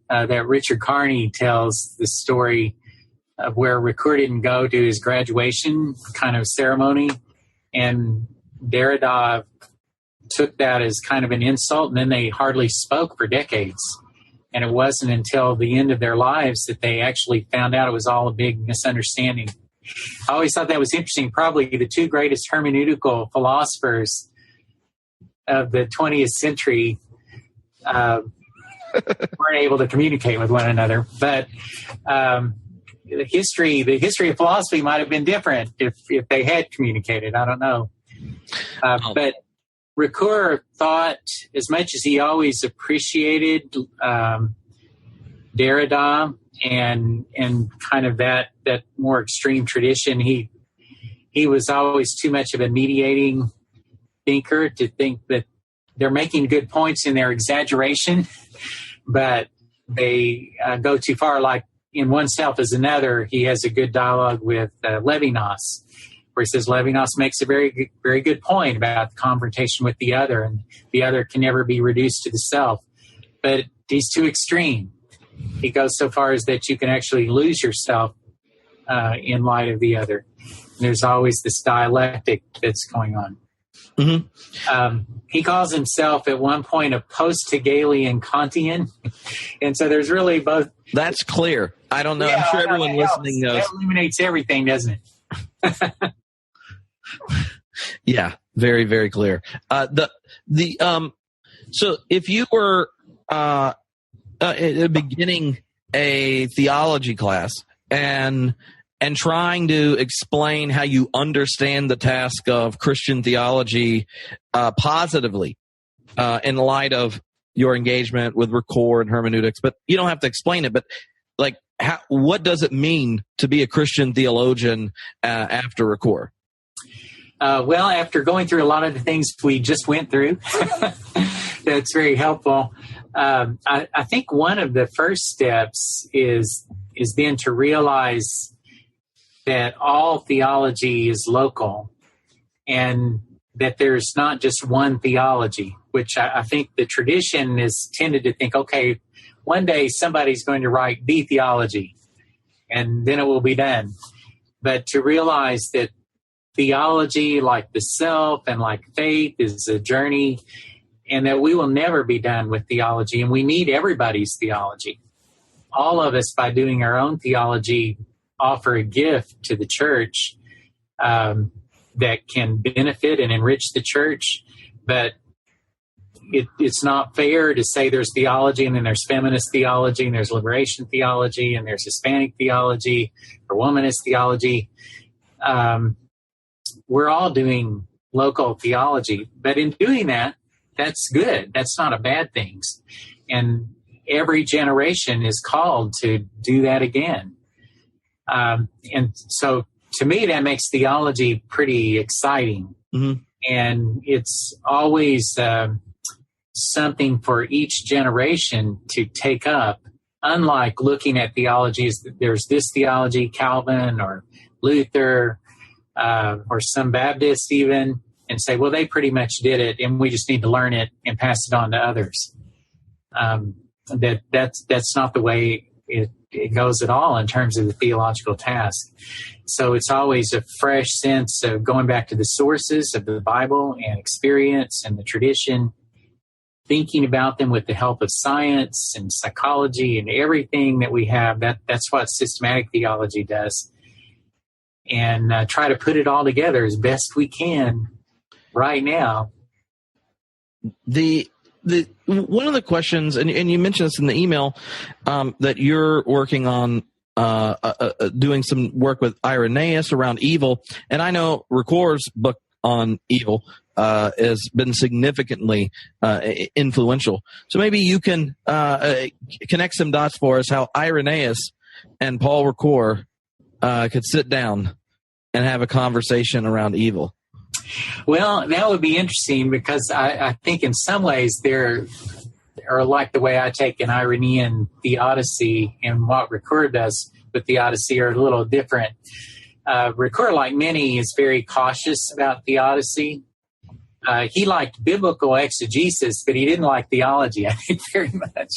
that Richard Kearney tells the story of where Ricoeur didn't go to his graduation kind of ceremony, and Derrida took that as kind of an insult, and then they hardly spoke for decades. And it wasn't until the end of their lives that they actually found out it was all a big misunderstanding. I always thought that was interesting. Probably the two greatest hermeneutical philosophers of the 20th century weren't able to communicate with one another. But the history of philosophy might have been different if they had communicated. I don't know. But Ricoeur thought, as much as he always appreciated Derrida and kind of that more extreme tradition, he was always too much of a mediating thinker to think that they're making good points in their exaggeration, but they go too far. Like in One Self is Another, he has a good dialogue with Levinas, where he says Levinas makes a very, very good point about the confrontation with the other, and the other can never be reduced to the self. But he's too extreme. He goes so far as that you can actually lose yourself in light of the other. And there's always this dialectic that's going on. Mm-hmm. He calls himself at one point a post-Hegelian Kantian. And so there's really both. That's clear. I don't know. Yeah, I'm sure everyone listening knows. That illuminates everything, doesn't it? Yeah, very, very clear. So if you were beginning a theology class and trying to explain how you understand the task of Christian theology positively in light of your engagement with Ricoeur and hermeneutics, but you don't have to explain it, but like, what does it mean to be a Christian theologian after Ricoeur? Well, after going through a lot of the things we just went through, that's very helpful. I think one of the first steps is then to realize that all theology is local and that there's not just one theology, which I think the tradition is tended to think, okay, one day somebody's going to write the theology and then it will be done. But to realize that theology, like the self and like faith, is a journey, and that we will never be done with theology, and we need everybody's theology. All of us, by doing our own theology, offer a gift to the church that can benefit and enrich the church, but it's not fair to say there's theology and then there's feminist theology and there's liberation theology and there's Hispanic theology or womanist theology. We're all doing local theology, but in doing that, that's good. That's not a bad thing. And every generation is called to do that again. And so to me, that makes theology pretty exciting. Mm-hmm. And it's always something for each generation to take up, unlike looking at theologies. There's this theology, Calvin or Luther or some Baptists even, and say, well, they pretty much did it, and we just need to learn it and pass it on to others. That's not the way it goes at all in terms of the theological task. So it's always a fresh sense of going back to the sources of the Bible and experience and the tradition, thinking about them with the help of science and psychology and everything that we have. That's what systematic theology does. And try to put it all together as best we can right now. The one of the questions, and you mentioned this in the email, that you're working on doing some work with Irenaeus around evil, and I know Ricoeur's book on evil has been significantly influential. So maybe you can connect some dots for us how Irenaeus and Paul Ricoeur could sit down and have a conversation around evil. Well, that would be interesting because I think in some ways they're like the way I take an Irenaean theodicy, and what Ricoeur does with theodicy are a little different. Ricoeur, like many, is very cautious about theodicy. He liked biblical exegesis, but he didn't like theology, I think, very much.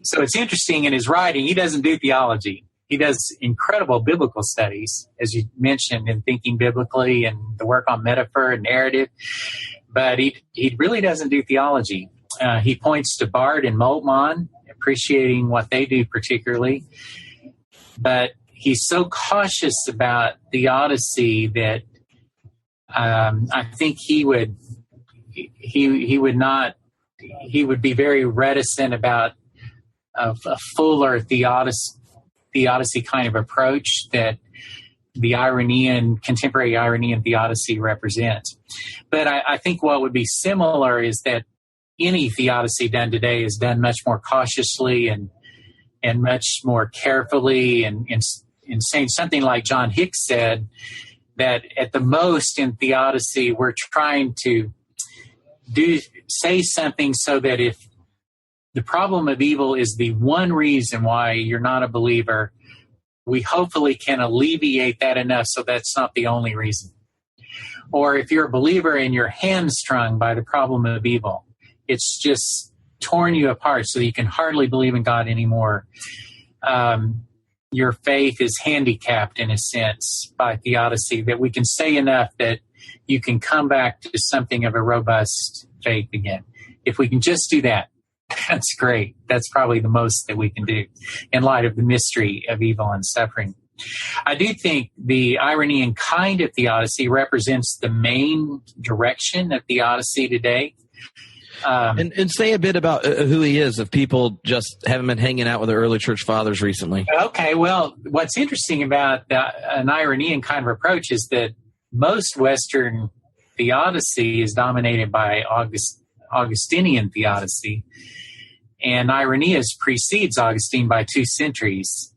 So it's interesting in his writing, he doesn't do theology. He does incredible biblical studies, as you mentioned, in thinking biblically and the work on metaphor and narrative. But he really doesn't do theology. He points to Bart and Moltmann, appreciating what they do particularly. But he's so cautious about theodicy that I think he would he would be very reticent about a fuller theodicy kind of approach that the contemporary Irenaean theodicy represents. But I think what would be similar is that any theodicy done today is done much more cautiously and much more carefully, and saying something like John Hicks said, that at the most in theodicy we're trying to say something so that if the problem of evil is the one reason why you're not a believer, we hopefully can alleviate that enough so that's not the only reason. Or if you're a believer and you're hamstrung by the problem of evil, it's just torn you apart so that you can hardly believe in God anymore. Your faith is handicapped in a sense by theodicy, that we can say enough that you can come back to something of a robust faith again. If we can just do that, that's great. That's probably the most that we can do in light of the mystery of evil and suffering. I do think the Irenaean kind of theodicy represents the main direction of theodicy today. And say a bit about who he is, if people just haven't been hanging out with the early church fathers recently. Okay, well, what's interesting about an Irenaean kind of approach is that most Western theodicy is dominated by Augustinian theodicy, and Irenaeus precedes Augustine by 2 centuries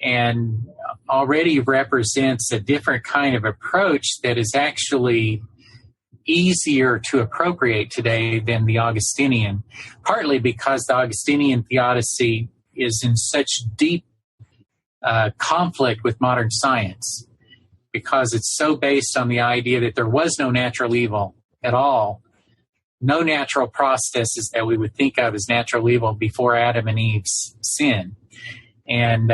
and already represents a different kind of approach that is actually easier to appropriate today than the Augustinian, partly because the Augustinian theodicy is in such deep conflict with modern science, because it's so based on the idea that there was no natural evil at all, no natural processes that we would think of as natural evil before Adam and Eve's sin. And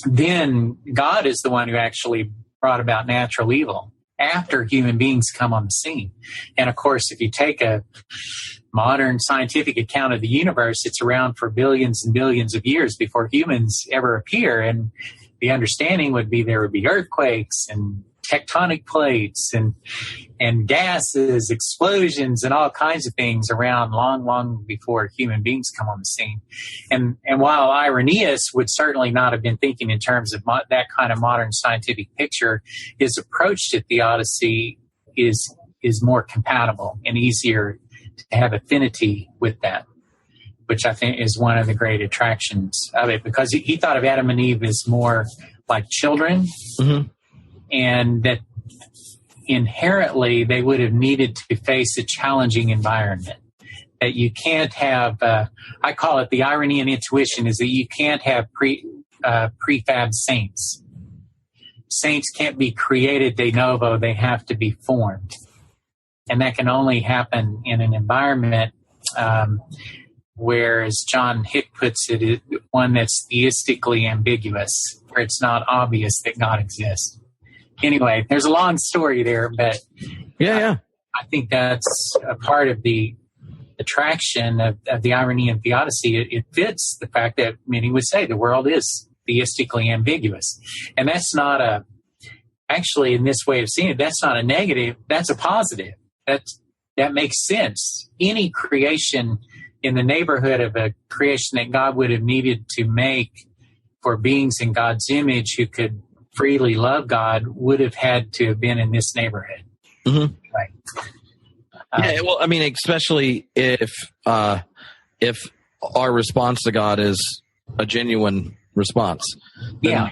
then God is the one who actually brought about natural evil after human beings come on the scene. And of course, if you take a modern scientific account of the universe, it's around for billions and billions of years before humans ever appear. And the understanding would be there would be earthquakes and tectonic plates and gases, explosions, and all kinds of things around long before human beings come on the scene. And while Irenaeus would certainly not have been thinking in terms of that kind of modern scientific picture, his approach to theodicy is more compatible and easier to have affinity with that, which I think is one of the great attractions of it, because he thought of Adam and Eve as more like children. Mm-hmm. And that inherently they would have needed to face a challenging environment. That you can't have, I call it the Irenaean intuition, is that you can't have prefab saints. Saints can't be created de novo, they have to be formed. And that can only happen in an environment where, as John Hick puts it, one that's theistically ambiguous, where it's not obvious that God exists. Anyway, there's a long story there, but I think that's a part of the attraction of the Irenaean theodicy. It fits the fact that many would say the world is theistically ambiguous. And that's not actually in this way of seeing it, that's not a negative, that's a positive. That makes sense. Any creation in the neighborhood of a creation that God would have needed to make for beings in God's image who could freely love God would have had to have been in this neighborhood. Mm-hmm. Right. Yeah, well, I mean, especially if our response to God is a genuine response. Yeah.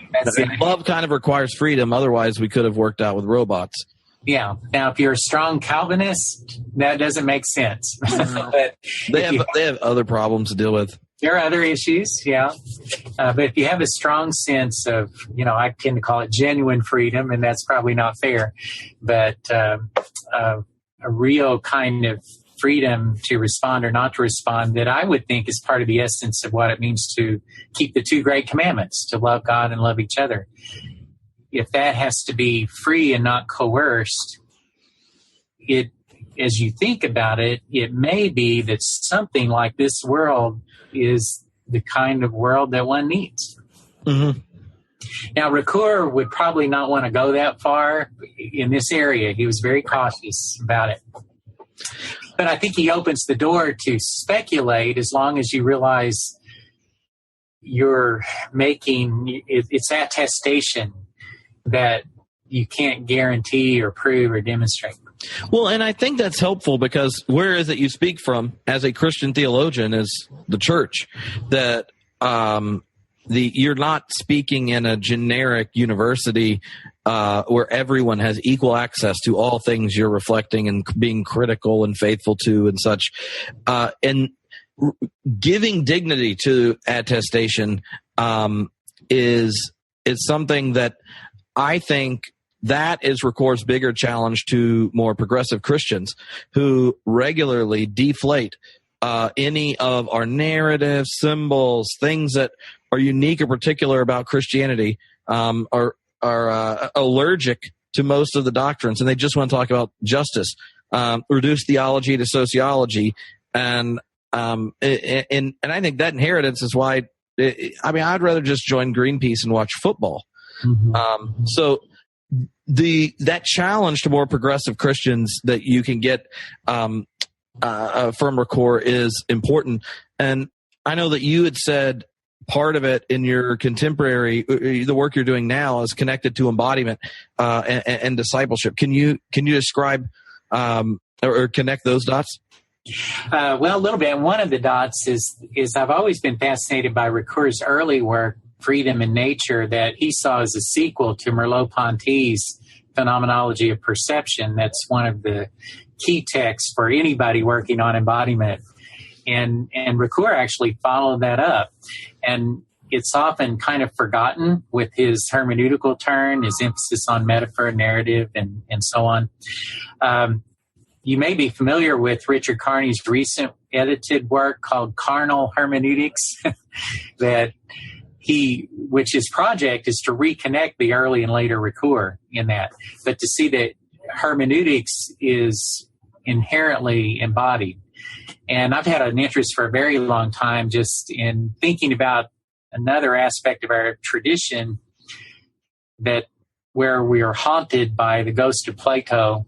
Love kind of requires freedom. Otherwise, we could have worked out with robots. Yeah. Now, if you're a strong Calvinist, that doesn't make sense. But they have other problems to deal with. There are other issues, yeah. But if you have a strong sense of, I tend to call it genuine freedom, and that's probably not fair, but a real kind of freedom to respond or not to respond that I would think is part of the essence of what it means to keep the 2 great commandments, to love God and love each other. If that has to be free and not coerced, as you think about it, it may be that something like this world is the kind of world that one needs. Mm-hmm. Now, Ricouer would probably not want to go that far in this area. He was very cautious about it. But I think he opens the door to speculate as long as you realize you're making it's attestation that you can't guarantee or prove or demonstrate. Well, and I think that's helpful because where is it you speak from as a Christian theologian is the church, that you're not speaking in a generic university where everyone has equal access to all things you're reflecting and being critical and faithful to and such. And giving dignity to attestation is something that I think that is Ricouer's bigger challenge to more progressive Christians who regularly deflate any of our narratives, symbols, things that are unique or particular about Christianity, are allergic to most of the doctrines, and they just want to talk about justice, reduce theology to sociology, and I think that inheritance is why. I'd rather just join Greenpeace and watch football. Mm-hmm. So that challenge to more progressive Christians that you can get from Ricoeur is important. And I know that you had said part of it in your contemporary, the work you're doing now is connected to embodiment and discipleship. Can you describe or connect those dots? Well, a little bit. One of the dots is I've always been fascinated by Ricoeur's early work, Freedom in Nature, that he saw as a sequel to Merleau-Ponty's Phenomenology of Perception. That's one of the key texts for anybody working on embodiment. And Ricoeur actually followed that up. And it's often kind of forgotten with his hermeneutical turn, his emphasis on metaphor, narrative, and so on. You may be familiar with Richard Kearney's recent edited work called Carnal Hermeneutics, which his project is to reconnect the early and later Ricoeur in that. But to see that hermeneutics is inherently embodied. And I've had an interest for a very long time just in thinking about another aspect of our tradition that where we are haunted by the ghost of Plato,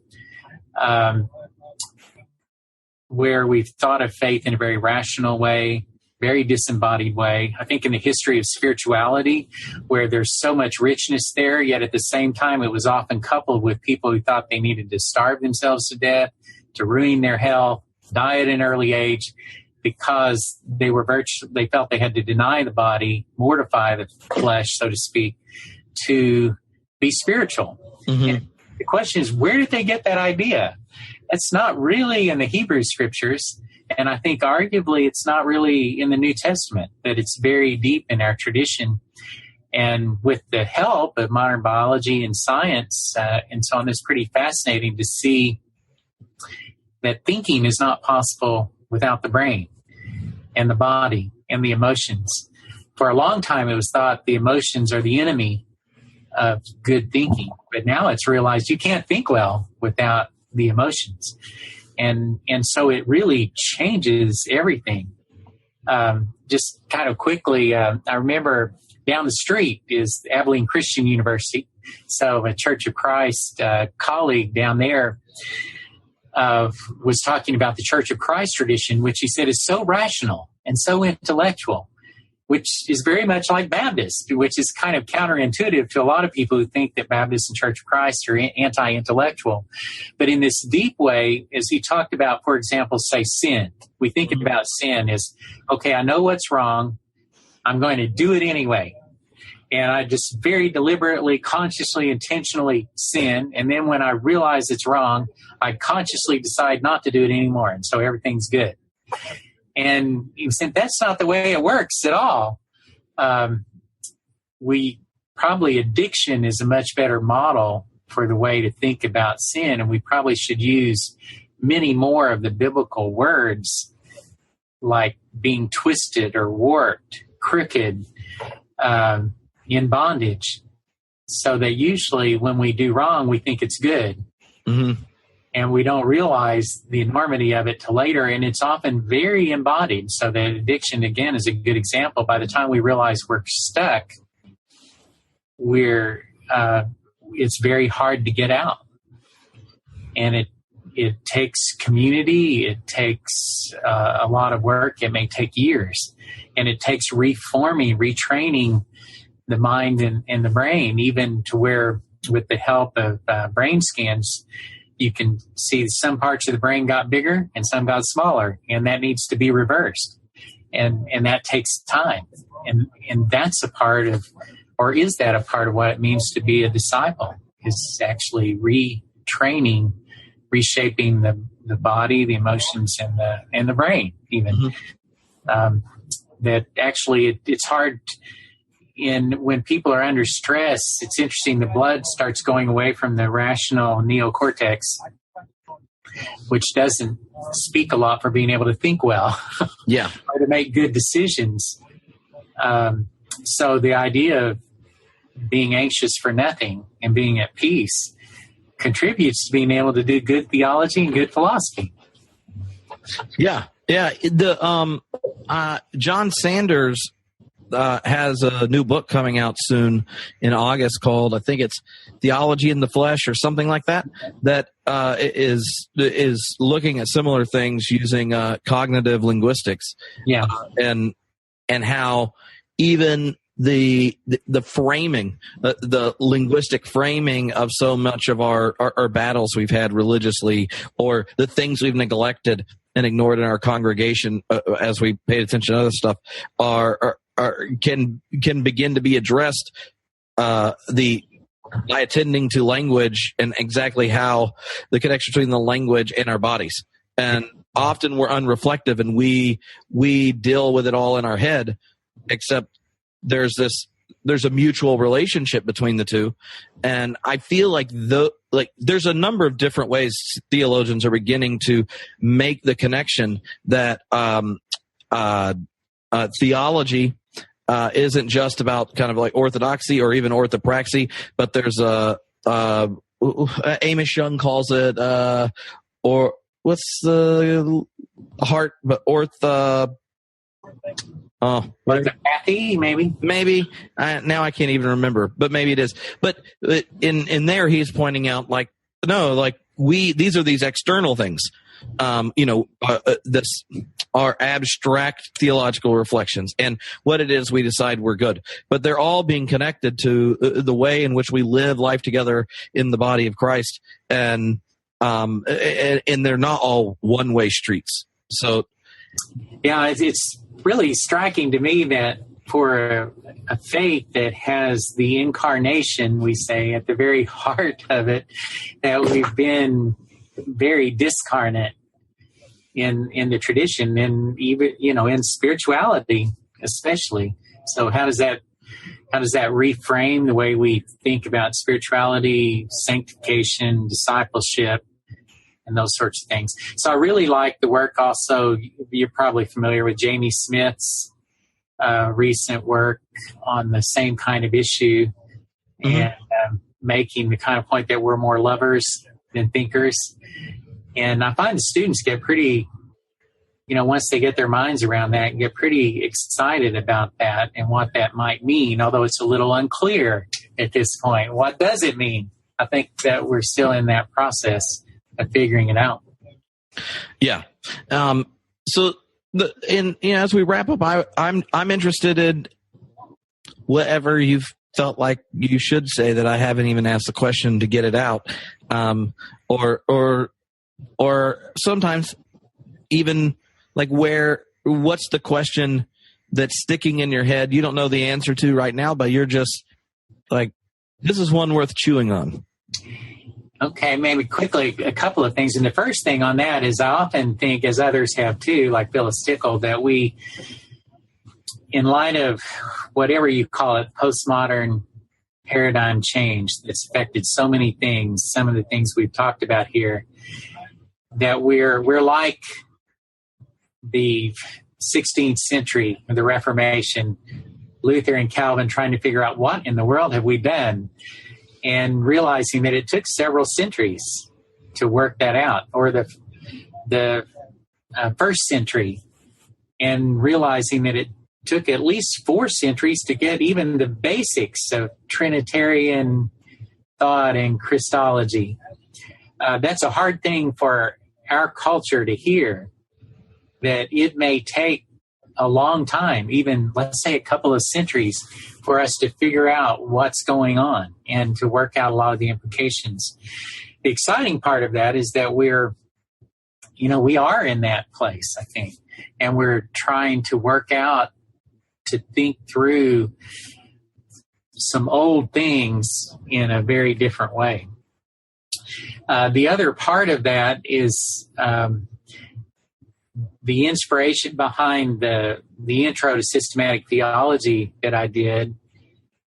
where we've thought of faith in a very rational way, very disembodied way. I think in the history of spirituality, where there's so much richness there, yet at the same time it was often coupled with people who thought they needed to starve themselves to death, to ruin their health, die at an early age, because they felt they had to deny the body, mortify the flesh, so to speak, to be spiritual. Mm-hmm. And the question is, where did they get that idea? It's not really in the Hebrew scriptures, and I think arguably it's not really in the New Testament, but it's very deep in our tradition. And with the help of modern biology and science and so on, it's pretty fascinating to see that thinking is not possible without the brain and the body and the emotions. For a long time, it was thought the emotions are the enemy of good thinking, but now it's realized you can't think well without the emotions. And so it really changes everything. Just kind of quickly, I remember down the street is Abilene Christian University. So a Church of Christ colleague down there was talking about the Church of Christ tradition, which he said is so rational and so intellectual, which is very much like Baptist, which is kind of counterintuitive to a lot of people who think that Baptist and Church of Christ are anti-intellectual. But in this deep way, as he talked about, for example, say sin, we think about sin as, okay, I know what's wrong. I'm going to do it anyway. And I just very deliberately, consciously, intentionally sin. And then when I realize it's wrong, I consciously decide not to do it anymore. And so everything's good. And he said, that's not the way it works at all. Addiction is a much better model for the way to think about sin. And we probably should use many more of the biblical words like being twisted or warped, crooked, in bondage. So that usually when we do wrong, we think it's good. Mm-hmm. And we don't realize the enormity of it till later, and it's often very embodied. So that addiction, again, is a good example. By the time we realize we're stuck, it's very hard to get out. And it takes community. It takes a lot of work. It may take years. And it takes reforming, retraining the mind and the brain, even to where with the help of brain scans, you can see some parts of the brain got bigger and some got smaller, and that needs to be reversed. And that takes time. And that's a part of, or is that a part of what it means to be a disciple, is actually retraining, reshaping the body, the emotions, and the brain even. Mm-hmm. That actually it's hard when people are under stress. It's interesting, the blood starts going away from the rational neocortex, which doesn't speak a lot for being able to think well. Yeah. Or to make good decisions. So the idea of being anxious for nothing and being at peace contributes to being able to do good theology and good philosophy. Yeah. Yeah. John Sanders has a new book coming out soon in August called, I think it's Theology in the Flesh or something like that, that is looking at similar things using cognitive linguistics. Yeah. And how even the framing, the linguistic framing of so much of our battles we've had religiously, or the things we've neglected and ignored in our congregation as we paid attention to other stuff, can begin to be addressed by attending to language and exactly how the connection between the language and our bodies. And often we're unreflective and we deal with it all in our head, except there's a mutual relationship between the two. And I feel like there's a number of different ways theologians are beginning to make the connection that theology isn't just about kind of like orthodoxy or even orthopraxy, but there's Amish Young calls it, or what's the heart, but orthopathy, maybe. Now I can't even remember, but maybe it is. But in there, he's pointing out these are these external things. This are abstract theological reflections, and what it is we decide we're good. But they're all being connected to the way in which we live life together in the body of Christ, and they're not all one-way streets. So, yeah, it's really striking to me that for a faith that has the incarnation, we say, at the very heart of it, that we've been very discarnate in the tradition, and even in spirituality especially. So how does that reframe the way we think about spirituality, sanctification, discipleship, and those sorts of things? So I really like the work also. You're probably familiar with Jamie Smith's recent work on the same kind of issue, mm-hmm. and making the kind of point that we're more lovers than thinkers. And I find the students get pretty, once they get their minds around that, get pretty excited about that and what that might mean, although it's a little unclear at this point. What does it mean? I think that we're still in that process of figuring it out. Yeah. So as we wrap up, I'm interested in whatever you've felt like you should say that I haven't even asked the question to get it out. Or sometimes even like what's the question that's sticking in your head you don't know the answer to right now, but you're just like, this is one worth chewing on. Okay, maybe quickly a couple of things. And the first thing on that is I often think, as others have too, like Phyllis Tickle, that we, in light of whatever you call it, postmodern paradigm change that's affected so many things, some of the things we've talked about here, that we're like the 16th century, the Reformation, Luther and Calvin trying to figure out what in the world have we done, and realizing that it took several centuries to work that out, or the first century, and realizing that it took at least 4 centuries to get even the basics of Trinitarian thought and Christology. that's a hard thing for our culture to hear, that it may take a long time, even let's say a couple of centuries, for us to figure out what's going on and to work out a lot of the implications. The exciting part of that is that we are in that place, I think, and we're trying to work out, to think through some old things in a very different way. The other part of that is the inspiration behind the intro to systematic theology that I did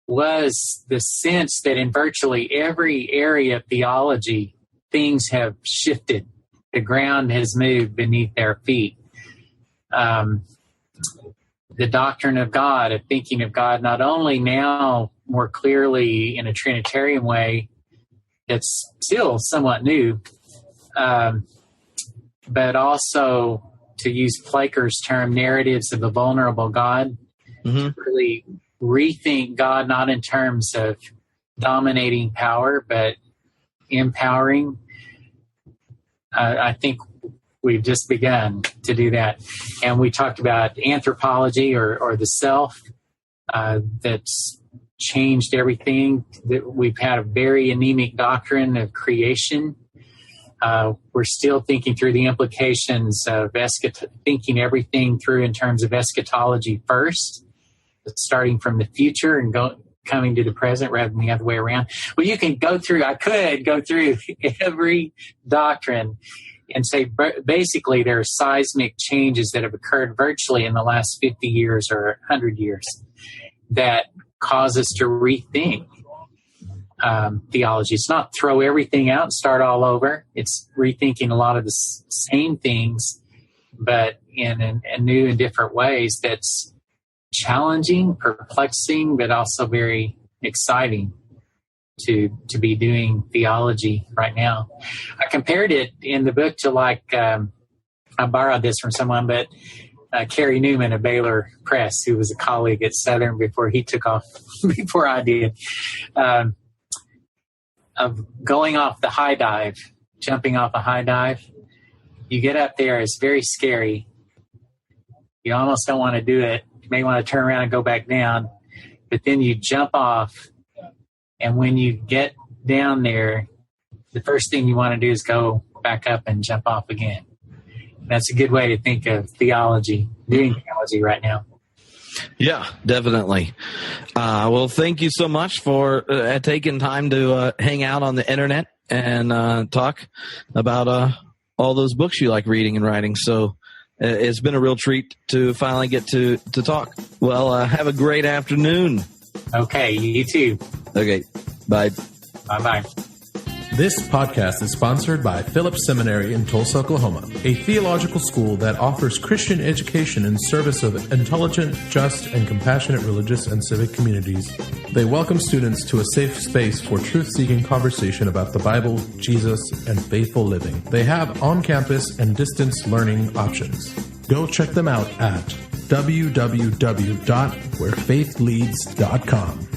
was the sense that in virtually every area of theology, things have shifted. The ground has moved beneath their feet. The doctrine of God, of thinking of God, not only now more clearly in a Trinitarian way, that's still somewhat new, but also, to use Plaker's term, narratives of a vulnerable God, really rethink God not in terms of dominating power, but empowering. I think we've just begun to do that. And we talked about anthropology or the self that's changed everything. That we've had a very anemic doctrine of creation. We're still thinking through the implications of thinking everything through in terms of eschatology first, starting from the future and coming to the present rather than the other way around. Well, I could go through every doctrine and say basically there are seismic changes that have occurred virtually in the last 50 years or 100 years that cause us to rethink theology. It's not throw everything out and start all over. It's rethinking a lot of the same things, but in new and different ways that's challenging, perplexing, but also very exciting to be doing theology right now. I compared it in the book to I borrowed this from someone, but Kerry Newman of Baylor Press, who was a colleague at Southern before he took off, before I did, of going off the high dive, jumping off a high dive. You get up there, it's very scary. You almost don't want to do it. You may want to turn around and go back down, but then you jump off, and when you get down there, the first thing you want to do is go back up and jump off again. That's a good way to think of theology, doing theology right now. Yeah, definitely. Well, thank you so much for taking time to hang out on the internet and talk about all those books you like reading and writing. So it's been a real treat to finally get to talk. Well, have a great afternoon. Okay, you too. Okay, bye. Bye-bye. This podcast is sponsored by Phillips Seminary in Tulsa, Oklahoma, a theological school that offers Christian education in service of intelligent, just, and compassionate religious and civic communities. They welcome students to a safe space for truth-seeking conversation about the Bible, Jesus, and faithful living. They have on-campus and distance learning options. Go check them out at www.wherefaithleads.com.